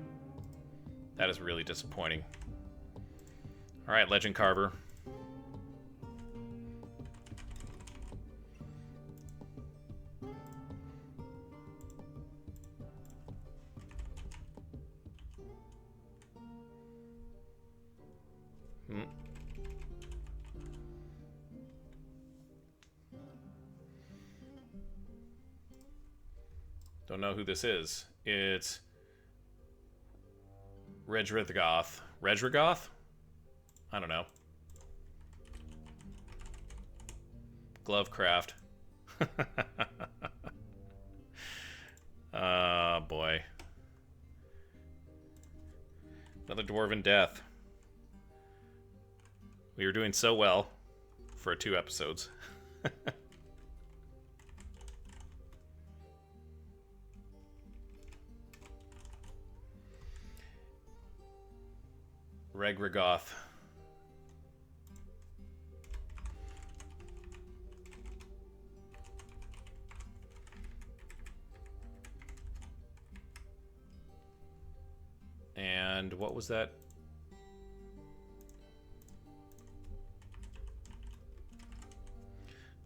That is really disappointing. Alright, Legend Carver. Don't know who this is. It's Redrigoth. Redrigoth? I don't know. Glovecraft. Oh, boy. Another dwarven death. We were doing so well for 2 episodes. Regrigoth. And what was that?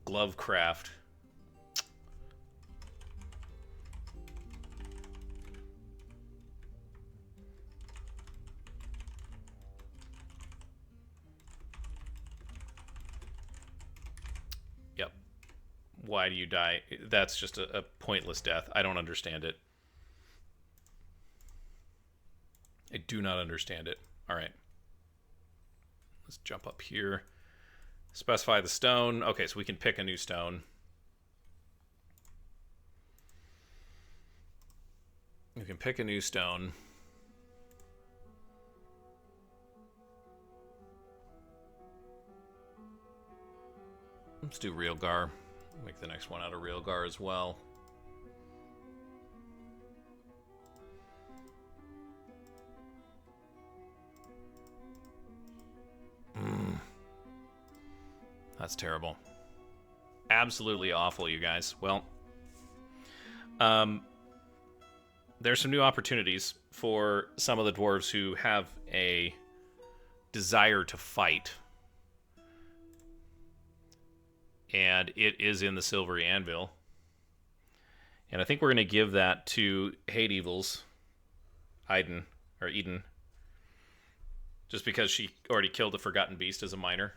Glovecraft. Yep. Why do you die? That's just a pointless death. I don't understand it. I do not understand it. All right. Let's jump up here. Specify the stone. Okay, so we can pick a new stone. We can pick a new stone. Let's do Realgar. Make the next one out of Realgar as well. That's terrible. Absolutely awful, you guys. Well, there's some new opportunities for some of the dwarves who have a desire to fight. And it is in the Silvery Anvil. And I think we're going to give that to Hate Evils. Eden. Just because she already killed the Forgotten Beast as a minor.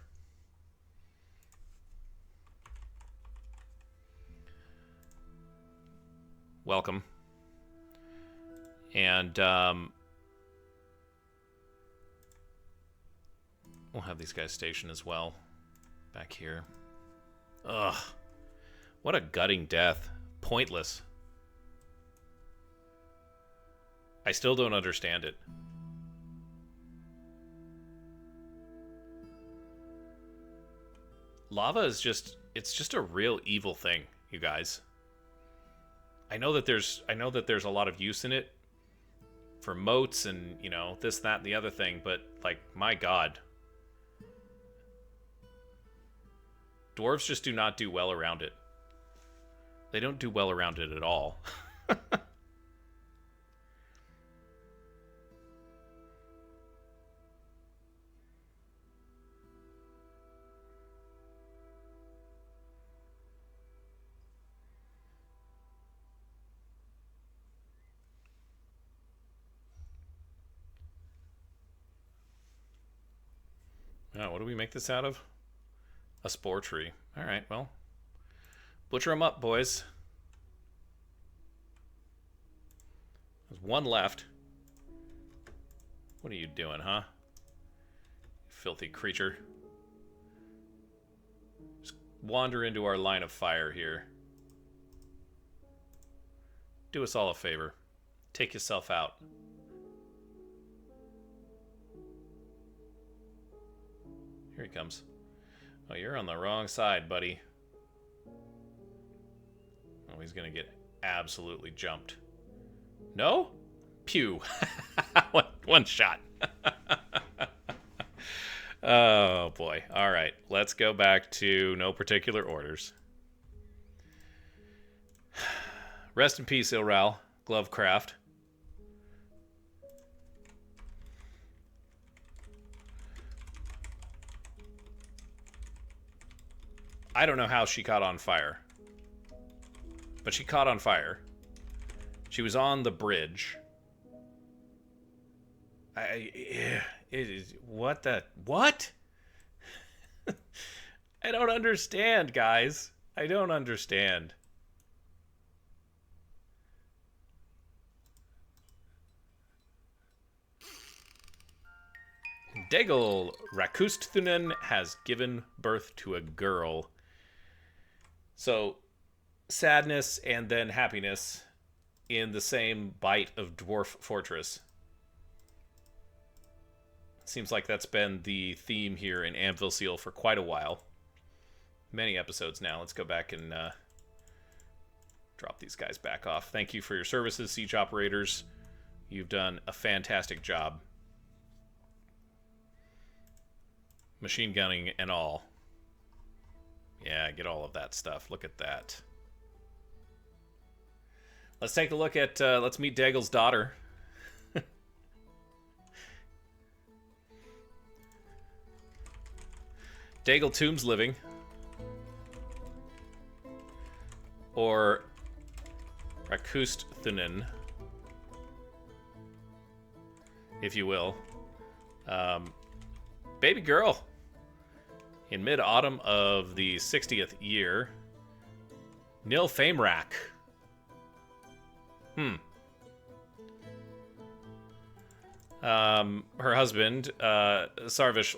Welcome. And we'll have these guys stationed as well. Back here. Ugh. What a gutting death. Pointless. I still don't understand it. Lava is just... It's just a real evil thing, you guys. I know that there's a lot of use in it for moats and, you know, this, that, and the other thing, but, like, my god. Dwarves just do not do well around it. They don't do well around it at all. Oh, what do we make this out of? A spore tree. All right, well, butcher them up, boys. There's one left. What are you doing, huh? Filthy creature. Just wander into our line of fire here. Do us all a favor. Take yourself out. Here he comes. Oh, you're on the wrong side, buddy. Oh, he's gonna get absolutely jumped. No? Pew. One shot. Oh, boy. All right. Let's go back to no particular orders. Rest in peace, Ilral. Glovecraft. I don't know how she caught on fire. But she caught on fire. She was on the bridge. It is... What the... What? I don't understand, guys. I don't understand. Degel Rakusthunen has given birth to a girl. So, sadness and then happiness in the same bite of Dwarf Fortress. Seems like that's been the theme here in Anvilseal for quite a while. Many episodes now. Let's go back and drop these guys back off. Thank you for your services, siege operators. You've done a fantastic job. Machine gunning and all. Yeah, get all of that stuff. Look at that. Let's take a look at, let's meet Dagel's daughter. Dagel Tombs Living. Or Rakusthunen, if you will. Baby girl. In mid-autumn of the 60th year. Nil Famerak. Her husband, Sarvish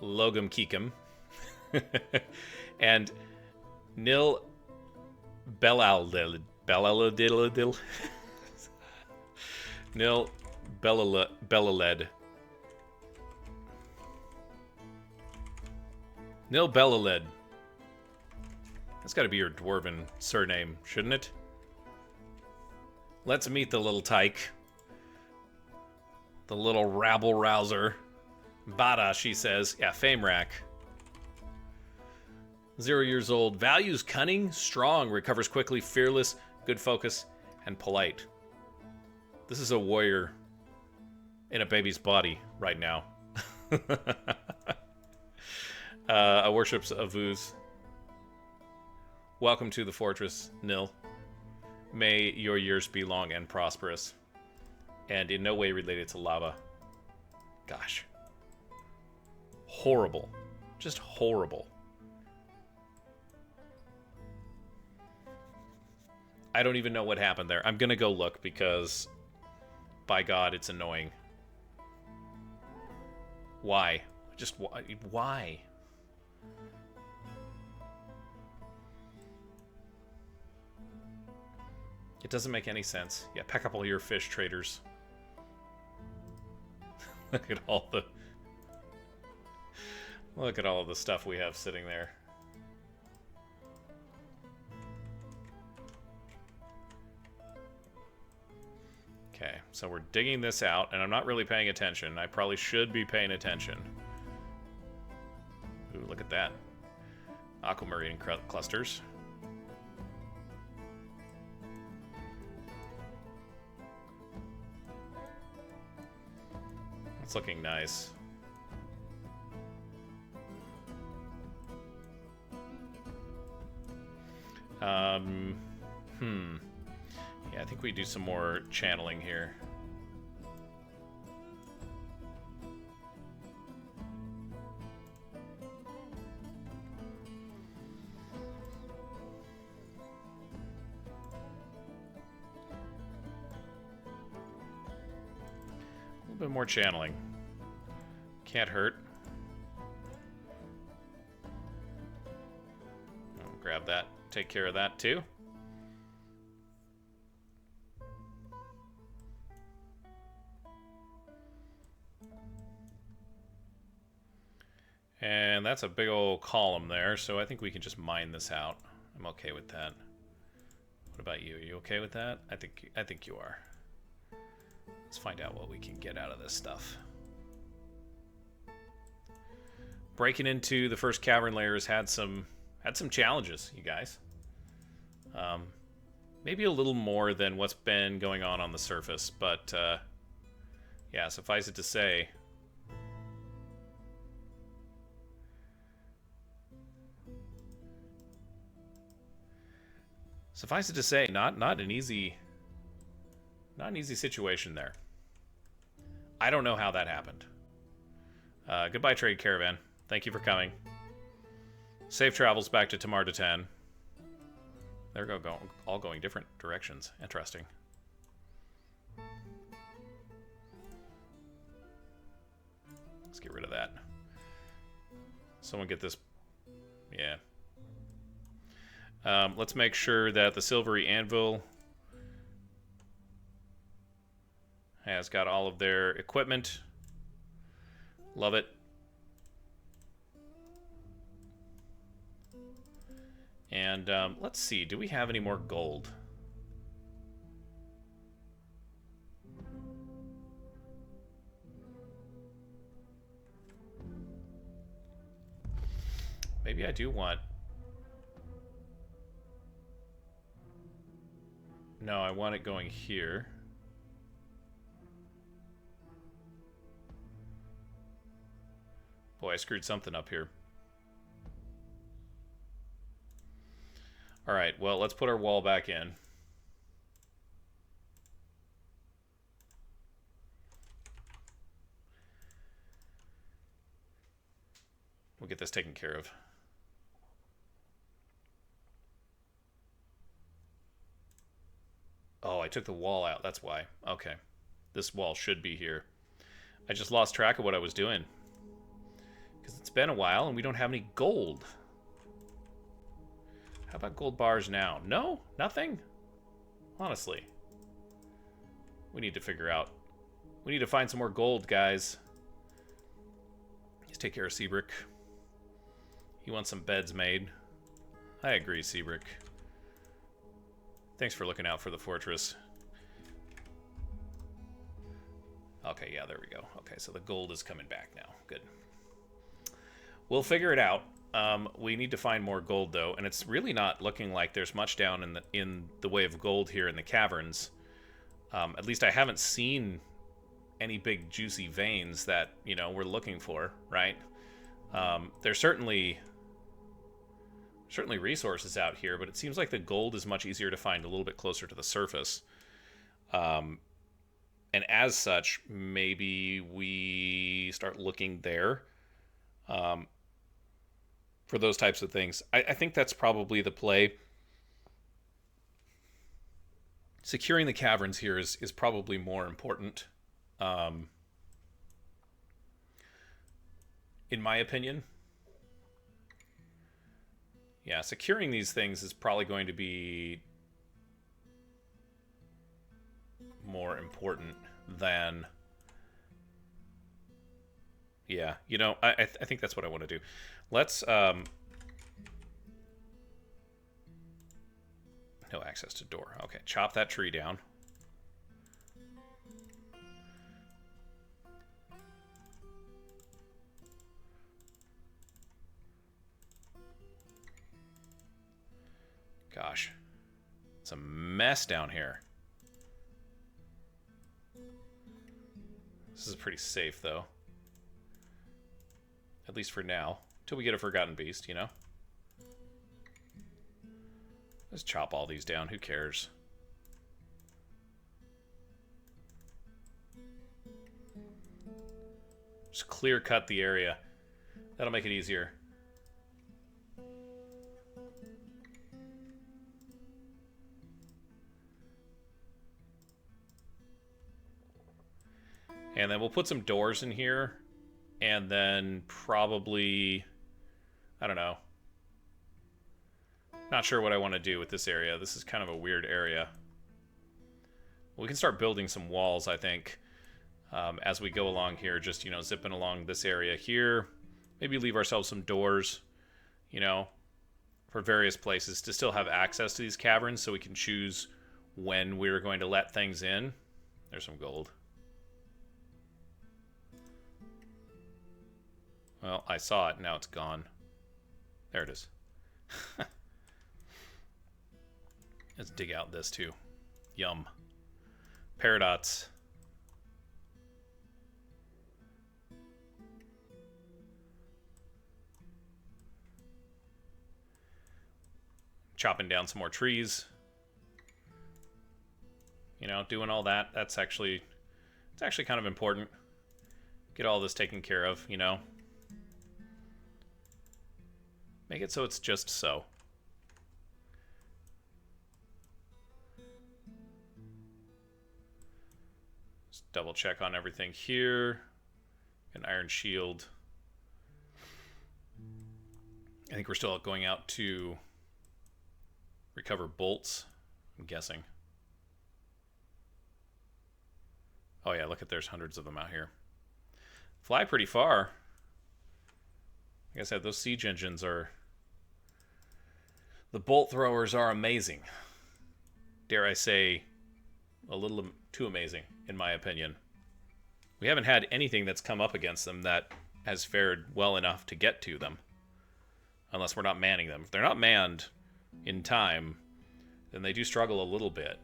Logum Keekum. And Nil Belalil. Nil Belaled. Nil Belaled. That's got to be your dwarven surname, shouldn't it? Let's meet the little tyke. The little rabble-rouser. Bada, she says. Yeah, Famerak. 0 years old. Values cunning, strong, recovers quickly, fearless, good focus, and polite. This is a warrior in a baby's body right now. Worships Avuz. Welcome to the fortress, Nil. May your years be long and prosperous. And in no way related to lava. Gosh. Horrible. Just horrible. I don't even know what happened there. I'm gonna go look because, by God, it's annoying. Why? Just why? It doesn't make any sense. Yeah, pack up all your fish, traders. Look at all the... Look at all of the stuff we have sitting there. Okay, so we're digging this out, and I'm not really paying attention. I probably should be paying attention. Ooh, look at that. Aquamarine clusters. It's looking nice. Yeah, I think we do some more channeling here. A little bit more channeling. Can't hurt. I'll grab that. Take care of that too. And that's a big old column there, so I think we can just mine this out. I'm okay with that. What about you? Are you okay with that? I think you are. Let's find out what we can get out of this stuff. Breaking into the first cavern layers had some challenges, you guys. Maybe a little more than what's been going on the surface, but yeah, suffice it to say, not an easy situation there. I don't know how that happened. Goodbye, trade caravan. Thank you for coming. Safe travels back to Tamar 10. They're all going different directions. Interesting. Let's get rid of that. Someone get this. Yeah. Let's make sure that the silvery anvil has got all of their equipment. Love it. And let's see, do we have any more gold? Maybe I do want... No, I want it going here. Boy, I screwed something up here. Alright, well, let's put our wall back in. We'll get this taken care of. Oh, I took the wall out. That's why. Okay. This wall should be here. I just lost track of what I was doing. Because it's been a while and we don't have any gold. How about gold bars now? No? Nothing? Honestly. We need to figure out. We need to find some more gold, guys. Let's take care of Seabrick. He wants some beds made. I agree, Seabrick. Thanks for looking out for the fortress. Okay, yeah, there we go. Okay, so the gold is coming back now. Good. We'll figure it out. We need to find more gold, though, and it's really not looking like there's much down in the way of gold here in the caverns. At least I haven't seen any big juicy veins that, you know, we're looking for, right? There's certainly resources out here, but it seems like the gold is much easier to find a little bit closer to the surface. And as such, maybe we start looking there. For those types of things. I think that's probably the play. Securing the caverns here is probably more important. In my opinion. Yeah, securing these things is probably going to be more important than... Yeah, you know, I think that's what I want to do. Let's, no access to door. Okay, chop that tree down. Gosh. It's a mess down here. This is pretty safe, though. At least for now. Till we get a Forgotten Beast, you know? Let's chop all these down. Who cares? Just clear cut the area. That'll make it easier. And then we'll put some doors in here. And then probably, I don't know. Not sure what I want to do with this area. This is kind of a weird area. We can start building some walls, I think, as we go along here. Just, you know, zipping along this area here. Maybe leave ourselves some doors, you know, for various places to still have access to these caverns so we can choose when we're going to let things in. There's some gold. Well, I saw it. Now it's gone. There it is. Let's dig out this too. Yum. Paradots. Chopping down some more trees. You know, doing all that. It's actually kind of important. Get all this taken care of, you know. Make it so it's just so. Just double check on everything here. An iron shield. I think we're still going out to recover bolts, I'm guessing. Oh yeah, look at, there's hundreds of them out here. Fly pretty far. Like I said, those siege engines are... The bolt throwers are amazing. Dare I say, a little too amazing, in my opinion. We haven't had anything that's come up against them that has fared well enough to get to them. Unless we're not manning them. If they're not manned in time, then they do struggle a little bit.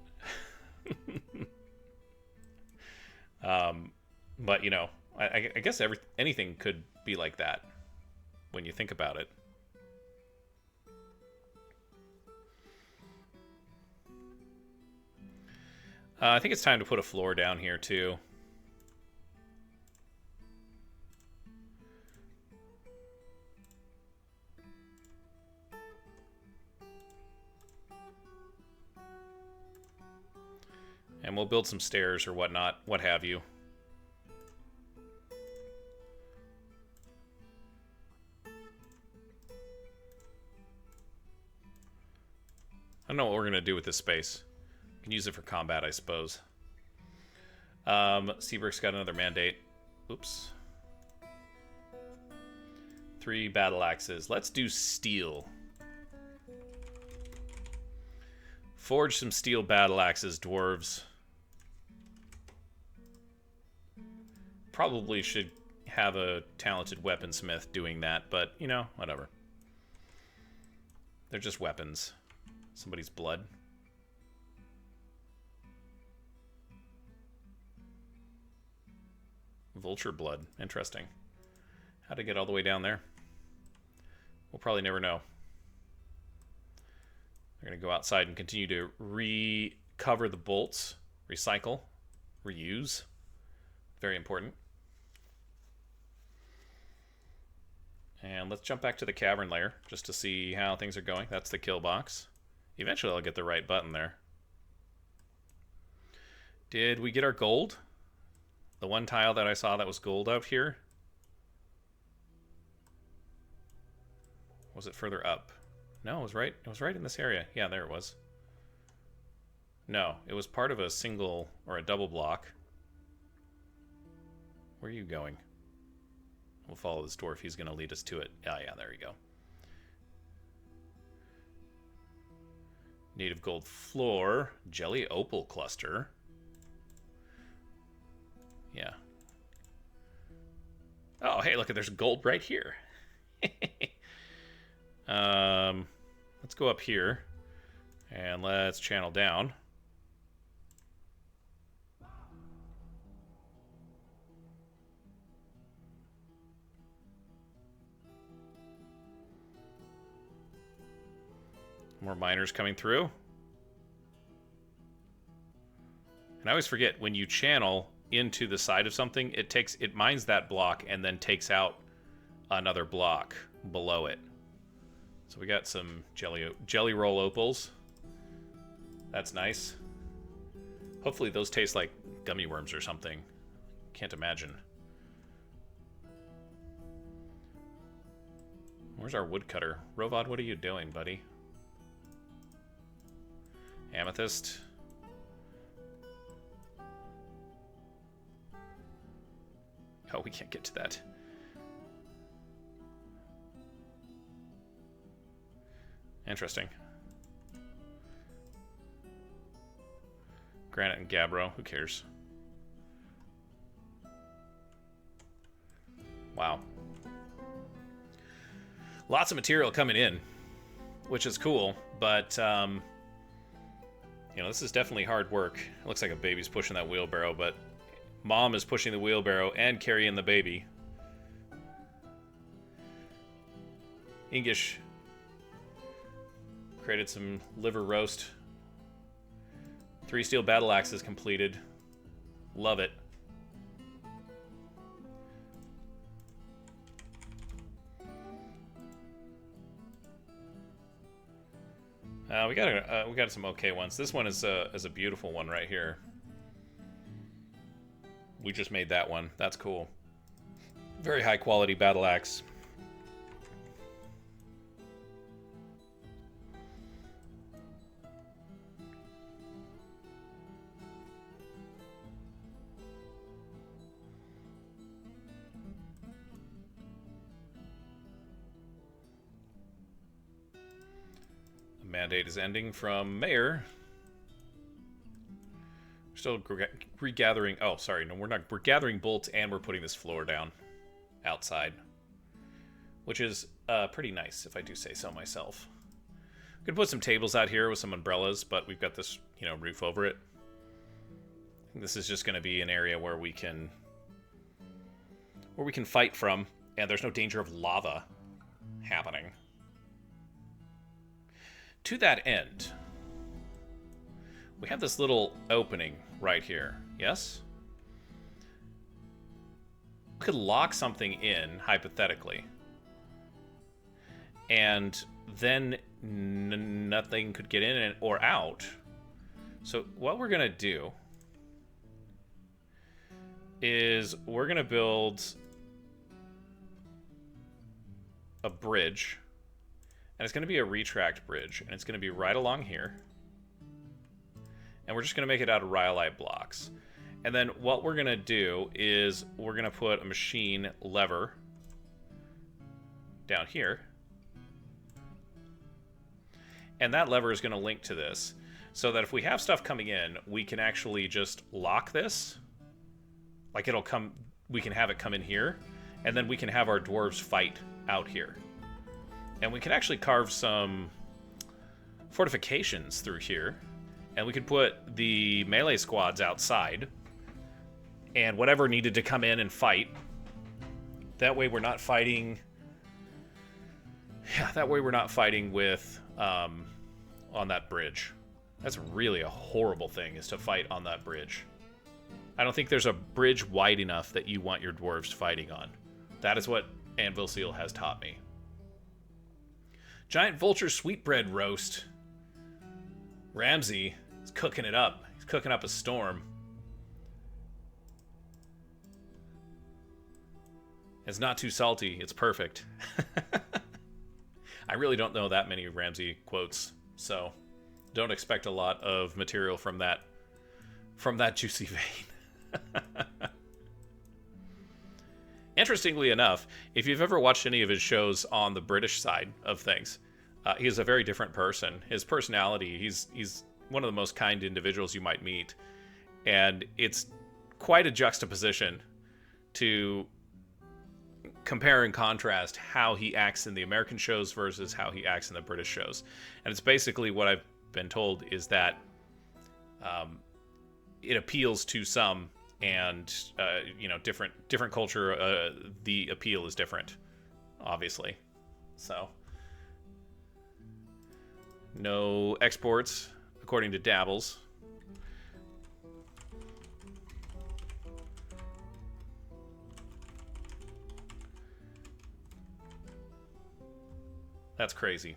But, you know, I guess anything could be like that when you think about it. I think it's time to put a floor down here, too. And we'll build some stairs or whatnot, what have you. I don't know what we're going to do with this space. We can use it for combat, I suppose. Seabrick's got another mandate. Oops. 3 battle axes. Let's do steel. Forge some steel battle axes, dwarves. Probably should have a talented weaponsmith doing that, but, you know, whatever. They're just weapons. Somebody's blood. Vulture blood. Interesting. How'd it get all the way down there? We'll probably never know. We're going to go outside and continue to recover the bolts. Recycle. Reuse. Very important. And let's jump back to the cavern layer just to see how things are going. That's the kill box. Eventually I'll get the right button there. Did we get our gold? The one tile that I saw that was gold out here? Was it further up? No, it was right. It was right in this area. Yeah, there it was. No, it was part of a single or a double block. Where are you going? We'll follow this dwarf. He's going to lead us to it. Ah, yeah, there you go. Native gold floor. Jelly opal cluster. Yeah. Oh, hey, look, there's gold right here. Let's go up here. And let's channel down. More miners coming through. And I always forget, when you channel into the side of something, it mines that block and then takes out another block below it. So we got some jelly roll opals. That's nice. Hopefully those taste like gummy worms or something. Can't imagine. Where's our woodcutter? Rovad, what are you doing, buddy? Amethyst. Oh, we can't get to that. Interesting. Granite and gabbro, who cares? Wow. Lots of material coming in, which is cool, but you know, this is definitely hard work. It looks like a baby's pushing that wheelbarrow, but Mom is pushing the wheelbarrow and carrying the baby. Ingish created some liver roast. 3 steel battle axes completed. Love it. We got some okay ones. This one is a beautiful one right here. We just made that one. That's cool. Very high quality battle axe. The mandate is ending from Mayor. Still regathering. Oh, sorry. No, we're not. We're gathering bolts and we're putting this floor down outside, which is pretty nice, if I do say so myself. We could put some tables out here with some umbrellas, but we've got this, you know, roof over it. I think this is just going to be an area where we can fight from, and there's no danger of lava happening. To that end, we have this little opening right here, yes? We could lock something in, hypothetically, and then nothing could get in or out. So what we're going to do is we're going to build a bridge, and it's going to be a retract bridge, and it's going to be right along here. And we're just going to make it out of rhyolite blocks. And then what we're going to do is we're going to put a machine lever down here. And that lever is going to link to this. So that if we have stuff coming in, we can actually just lock this. Like it'll come, we can have it come in here. And then we can have our dwarves fight out here. And we can actually carve some fortifications through here. And we could put the melee squads outside. And whatever needed to come in and fight. That way we're not fighting... Yeah, that way we're not fighting with... on that bridge. That's really a horrible thing, is to fight on that bridge. I don't think there's a bridge wide enough that you want your dwarves fighting on. That is what Anvilseal has taught me. Giant vulture sweetbread roast. Ramsey is cooking it up. He's cooking up a storm. It's not too salty. It's perfect. I really don't know that many Ramsey quotes, so don't expect a lot of material from that juicy vein. Interestingly enough, if you've ever watched any of his shows on the British side of things, he's a very different person. His personality, he's one of the most kind individuals you might meet. And it's quite a juxtaposition to compare and contrast how he acts in the American shows versus how he acts in the British shows. And it's basically what I've been told is that it appeals to some, and different culture. The appeal is different, obviously. So, no exports, according to Dabbles. That's crazy.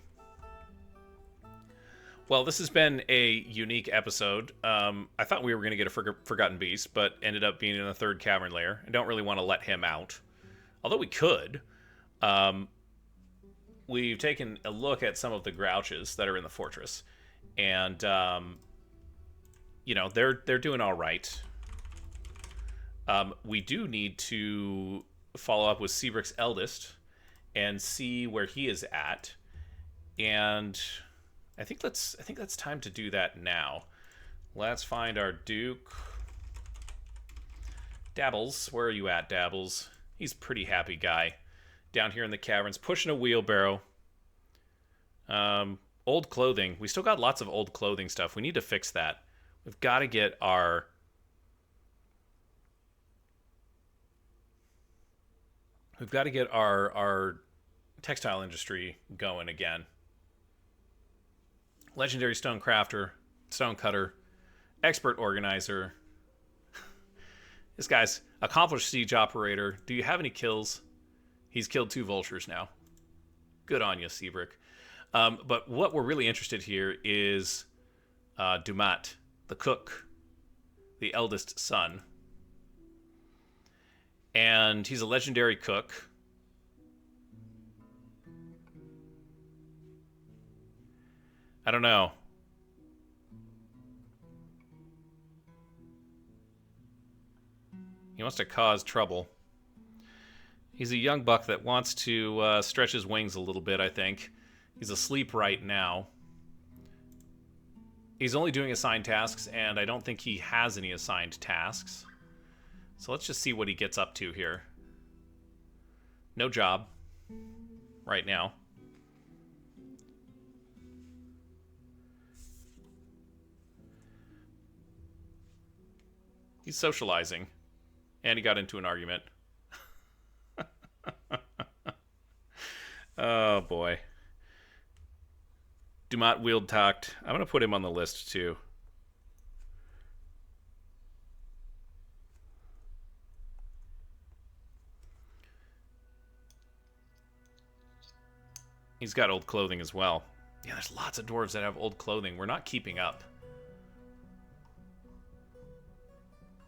Well, this has been a unique episode. I thought we were going to get a Forgotten Beast, but ended up being in the third cavern layer. I don't really want to let him out. Although we could. We've taken a look at some of the grouches that are in the fortress. And, they're doing all right. We do need to follow up with Seabrick's eldest and see where he is at. And I think that's time to do that now. Let's find our Duke. Dabbles, where are you at, Dabbles? He's a pretty happy guy. Down here in the caverns, pushing a wheelbarrow. Old clothing. We still got lots of old clothing stuff. We need to fix that. We've got to get our... our textile industry going again. Legendary stone crafter, stone cutter, expert organizer. This guy's accomplished siege operator. Do you have any kills? He's killed 2 vultures now. Good on you, Seabrick. But what we're really interested here is Dumat, the cook, the eldest son. And he's a legendary cook. I don't know. He wants to cause trouble. He's a young buck that wants to stretch his wings a little bit, I think. He's asleep right now. He's only doing assigned tasks, and I don't think he has any assigned tasks. So let's just see what he gets up to here. No job. Right now. He's socializing. And he got into an argument. Oh, boy. Dumat Wield Talked. I'm going to put him on the list, too. He's got old clothing as well. Yeah, there's lots of dwarves that have old clothing. We're not keeping up.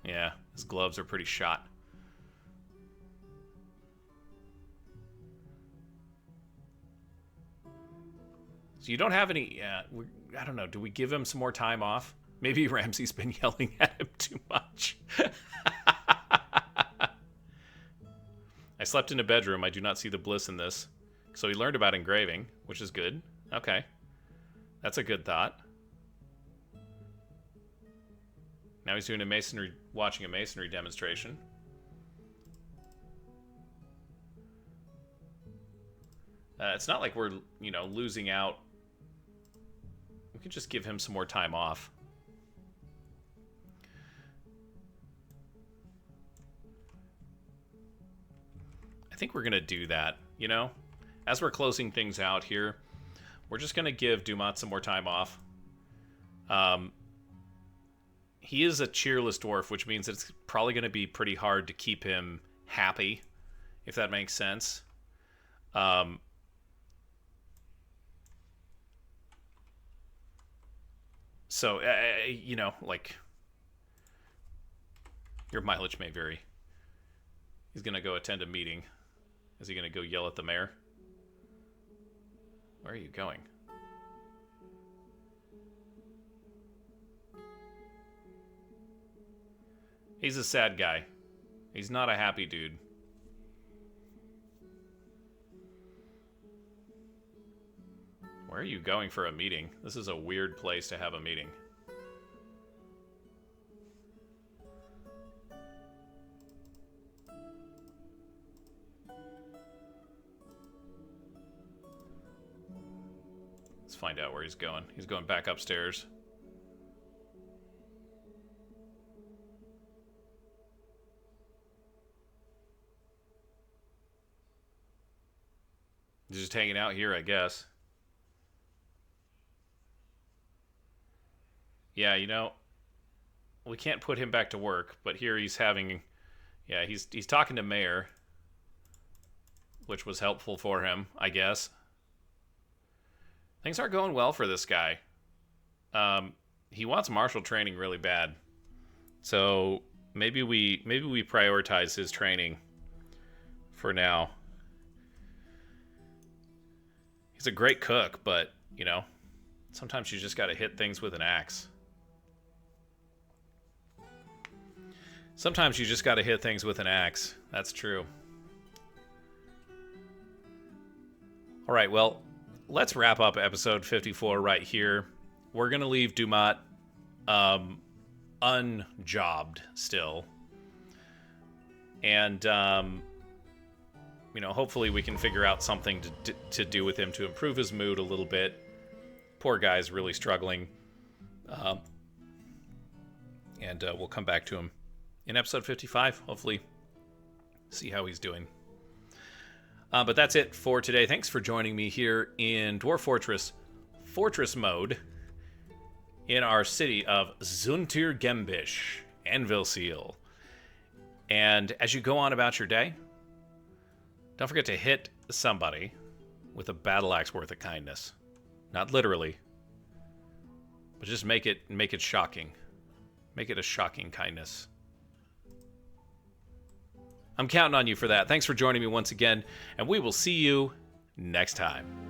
Yeah, his gloves are pretty shot. So you don't have any... I don't know. Do we give him some more time off? Maybe Ramsey's been yelling at him too much. I slept in a bedroom. I do not see the bliss in this. So he learned about engraving, which is good. Okay. That's a good thought. Now he's doing watching a masonry demonstration. It's not like we're, losing out. We could just give him some more time off. I think we're going to do that, As we're closing things out here, we're just going to give Dumat some more time off. He is a cheerless dwarf, which means it's probably going to be pretty hard to keep him happy, if that makes sense. So, your mileage may vary. He's going to go attend a meeting. Is he going to go yell at the mayor? Where are you going? He's a sad guy. He's not a happy dude. Where are you going for a meeting? This is a weird place to have a meeting. It's find out where he's going. He's going back upstairs. He's just hanging out here, I guess. Yeah, you know, we can't put him back to work, but here he's having... Yeah, he's talking to Mayor, which was helpful for him, I guess. Things aren't going well for this guy. He wants martial training really bad. So maybe we prioritize his training for now. He's a great cook, but, you know, sometimes you just got to hit things with an axe. Sometimes you just got to hit things with an axe. That's true. All right, well, let's wrap up episode 54 right here. We're going to leave Dumat unjobbed still. And, you know, hopefully we can figure out something to do with him to improve his mood a little bit. Poor guy's really struggling. And we'll come back to him in episode 55, hopefully. See how he's doing. But that's it for today. Thanks for joining me here in Dwarf Fortress mode, in our city of Zuntirgembish, Anvilseal. And as you go on about your day, don't forget to hit somebody with a battle axe worth of kindness. Not literally, but just make it shocking. Make it a shocking kindness. I'm counting on you for that. Thanks for joining me once again, and we will see you next time.